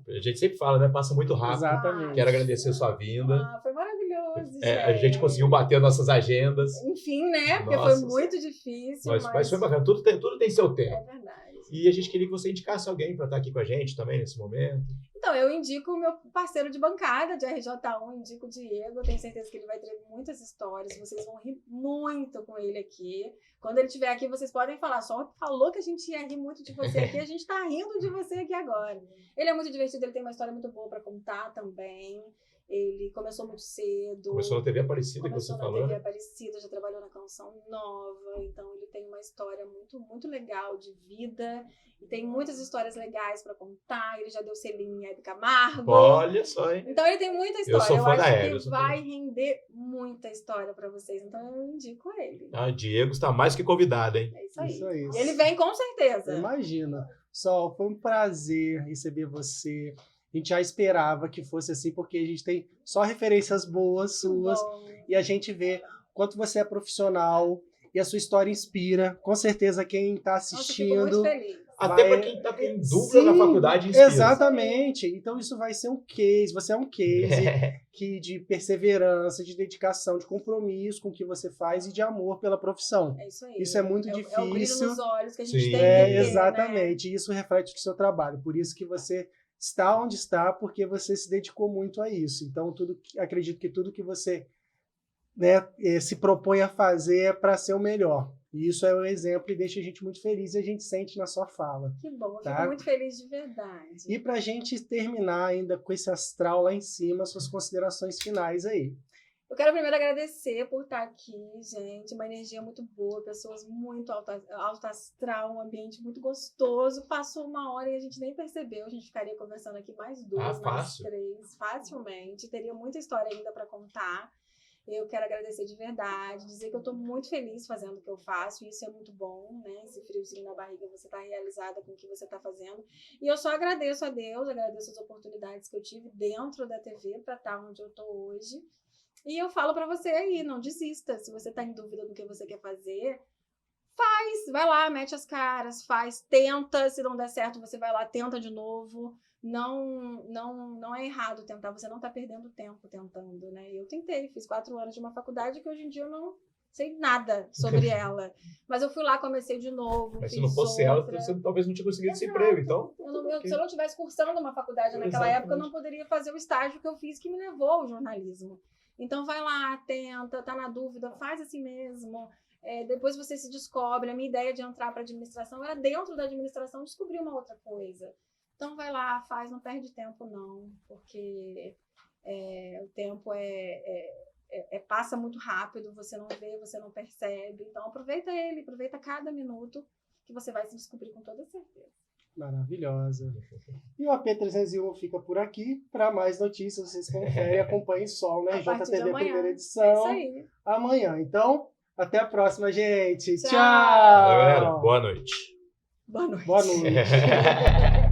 A gente sempre fala, né? Passa muito rápido. Exatamente. Quero agradecer a sua vinda. Foi maravilhoso, gente. A gente conseguiu bater nossas agendas. Enfim, né? Porque foi muito difícil. Mas foi bacana. Tudo tem seu tempo. É verdade. E a gente queria que você indicasse alguém para estar aqui com a gente também nesse momento. Então, eu indico o meu parceiro de bancada de RJ1, indico o Diego. Tenho certeza que ele vai ter muitas histórias. Vocês vão rir muito com ele aqui. Quando ele estiver aqui, vocês podem falar. Só falou que a gente ia rir muito de você aqui. A gente está rindo de você aqui agora. Ele é muito divertido. Ele tem uma história muito boa para contar também. Ele começou muito cedo. Começou na TV Aparecida, que você falou. Começou na TV Aparecida, já trabalhou na Canção Nova. Então, ele tem uma história muito, muito legal de vida. E tem muitas histórias legais para contar. Ele já deu selinho em Hebe Camargo. Olha só, hein? Então, ele tem muita história. Eu sou fã da acho Hebe. que vai render muita história para vocês. Então, eu indico ele. Diego está mais que convidado, hein? É isso aí. Isso aí. Ele vem com certeza. Imagina. Sol, foi um prazer receber você. A gente já esperava que fosse assim, porque a gente tem só referências boas suas. E a gente vê quanto você é profissional e a sua história inspira. Com certeza quem está assistindo... Nossa, eu fico muito feliz. Até para quem está em dúvida na faculdade, inspira. Exatamente. Então isso vai ser um case. Você é um case de perseverança, de dedicação, de compromisso com o que você faz e de amor pela profissão. É isso aí. Isso é muito difícil. É o brilho nos olhos que a gente tem que ter, ter, exatamente. Né? E isso reflete no seu trabalho. Por isso que você está onde está, porque você se dedicou muito a isso. Então, acredito que tudo que você se propõe a fazer é para ser o melhor. E isso é um exemplo e deixa a gente muito feliz e a gente sente na sua fala. Que bom, tá? fico muito feliz de verdade. E para a gente terminar ainda com esse astral lá em cima, suas considerações finais aí. Eu quero primeiro agradecer por estar aqui, gente. Uma energia muito boa, pessoas muito alto astral, um ambiente muito gostoso. Passou 1 hora e a gente nem percebeu. A gente ficaria conversando aqui mais 2, mais 3, facilmente. Teria muita história ainda para contar. Eu quero agradecer de verdade, dizer que eu estou muito feliz fazendo o que eu faço, e isso é muito bom, né? Esse friozinho na barriga, você está realizada com o que você está fazendo. E eu só agradeço a Deus, agradeço as oportunidades que eu tive dentro da TV para estar onde eu estou hoje. E eu falo para você aí, não desista. Se você está em dúvida do que você quer fazer, faz, vai lá, mete as caras, faz, tenta. Se não der certo, você vai lá, tenta de novo. Não é errado tentar, você não está perdendo tempo tentando, né? Eu tentei, fiz 4 anos de uma faculdade que hoje em dia eu não sei nada sobre ela. Mas eu fui lá, comecei de novo. Mas se não fosse ela, você talvez não tinha conseguido esse emprego, então... Se eu não tivesse cursando uma faculdade naquela época, eu não poderia fazer o estágio que eu fiz que me levou ao jornalismo. Então vai lá, tenta, tá na dúvida, faz assim mesmo. Depois você se descobre. A minha ideia de entrar para administração era dentro da administração descobrir uma outra coisa. Então vai lá, faz, não perde tempo não, porque o tempo passa muito rápido, você não vê, você não percebe. Então aproveita ele, aproveita cada minuto que você vai se descobrir com toda certeza. Maravilhosa. E o AP301 fica por aqui. Para mais notícias, vocês conferem, acompanhem Sol, né? JTV primeira edição. É isso aí. Amanhã. Então, até a próxima, gente. Tchau. Valeu, galera. Boa noite. Boa noite. Boa noite.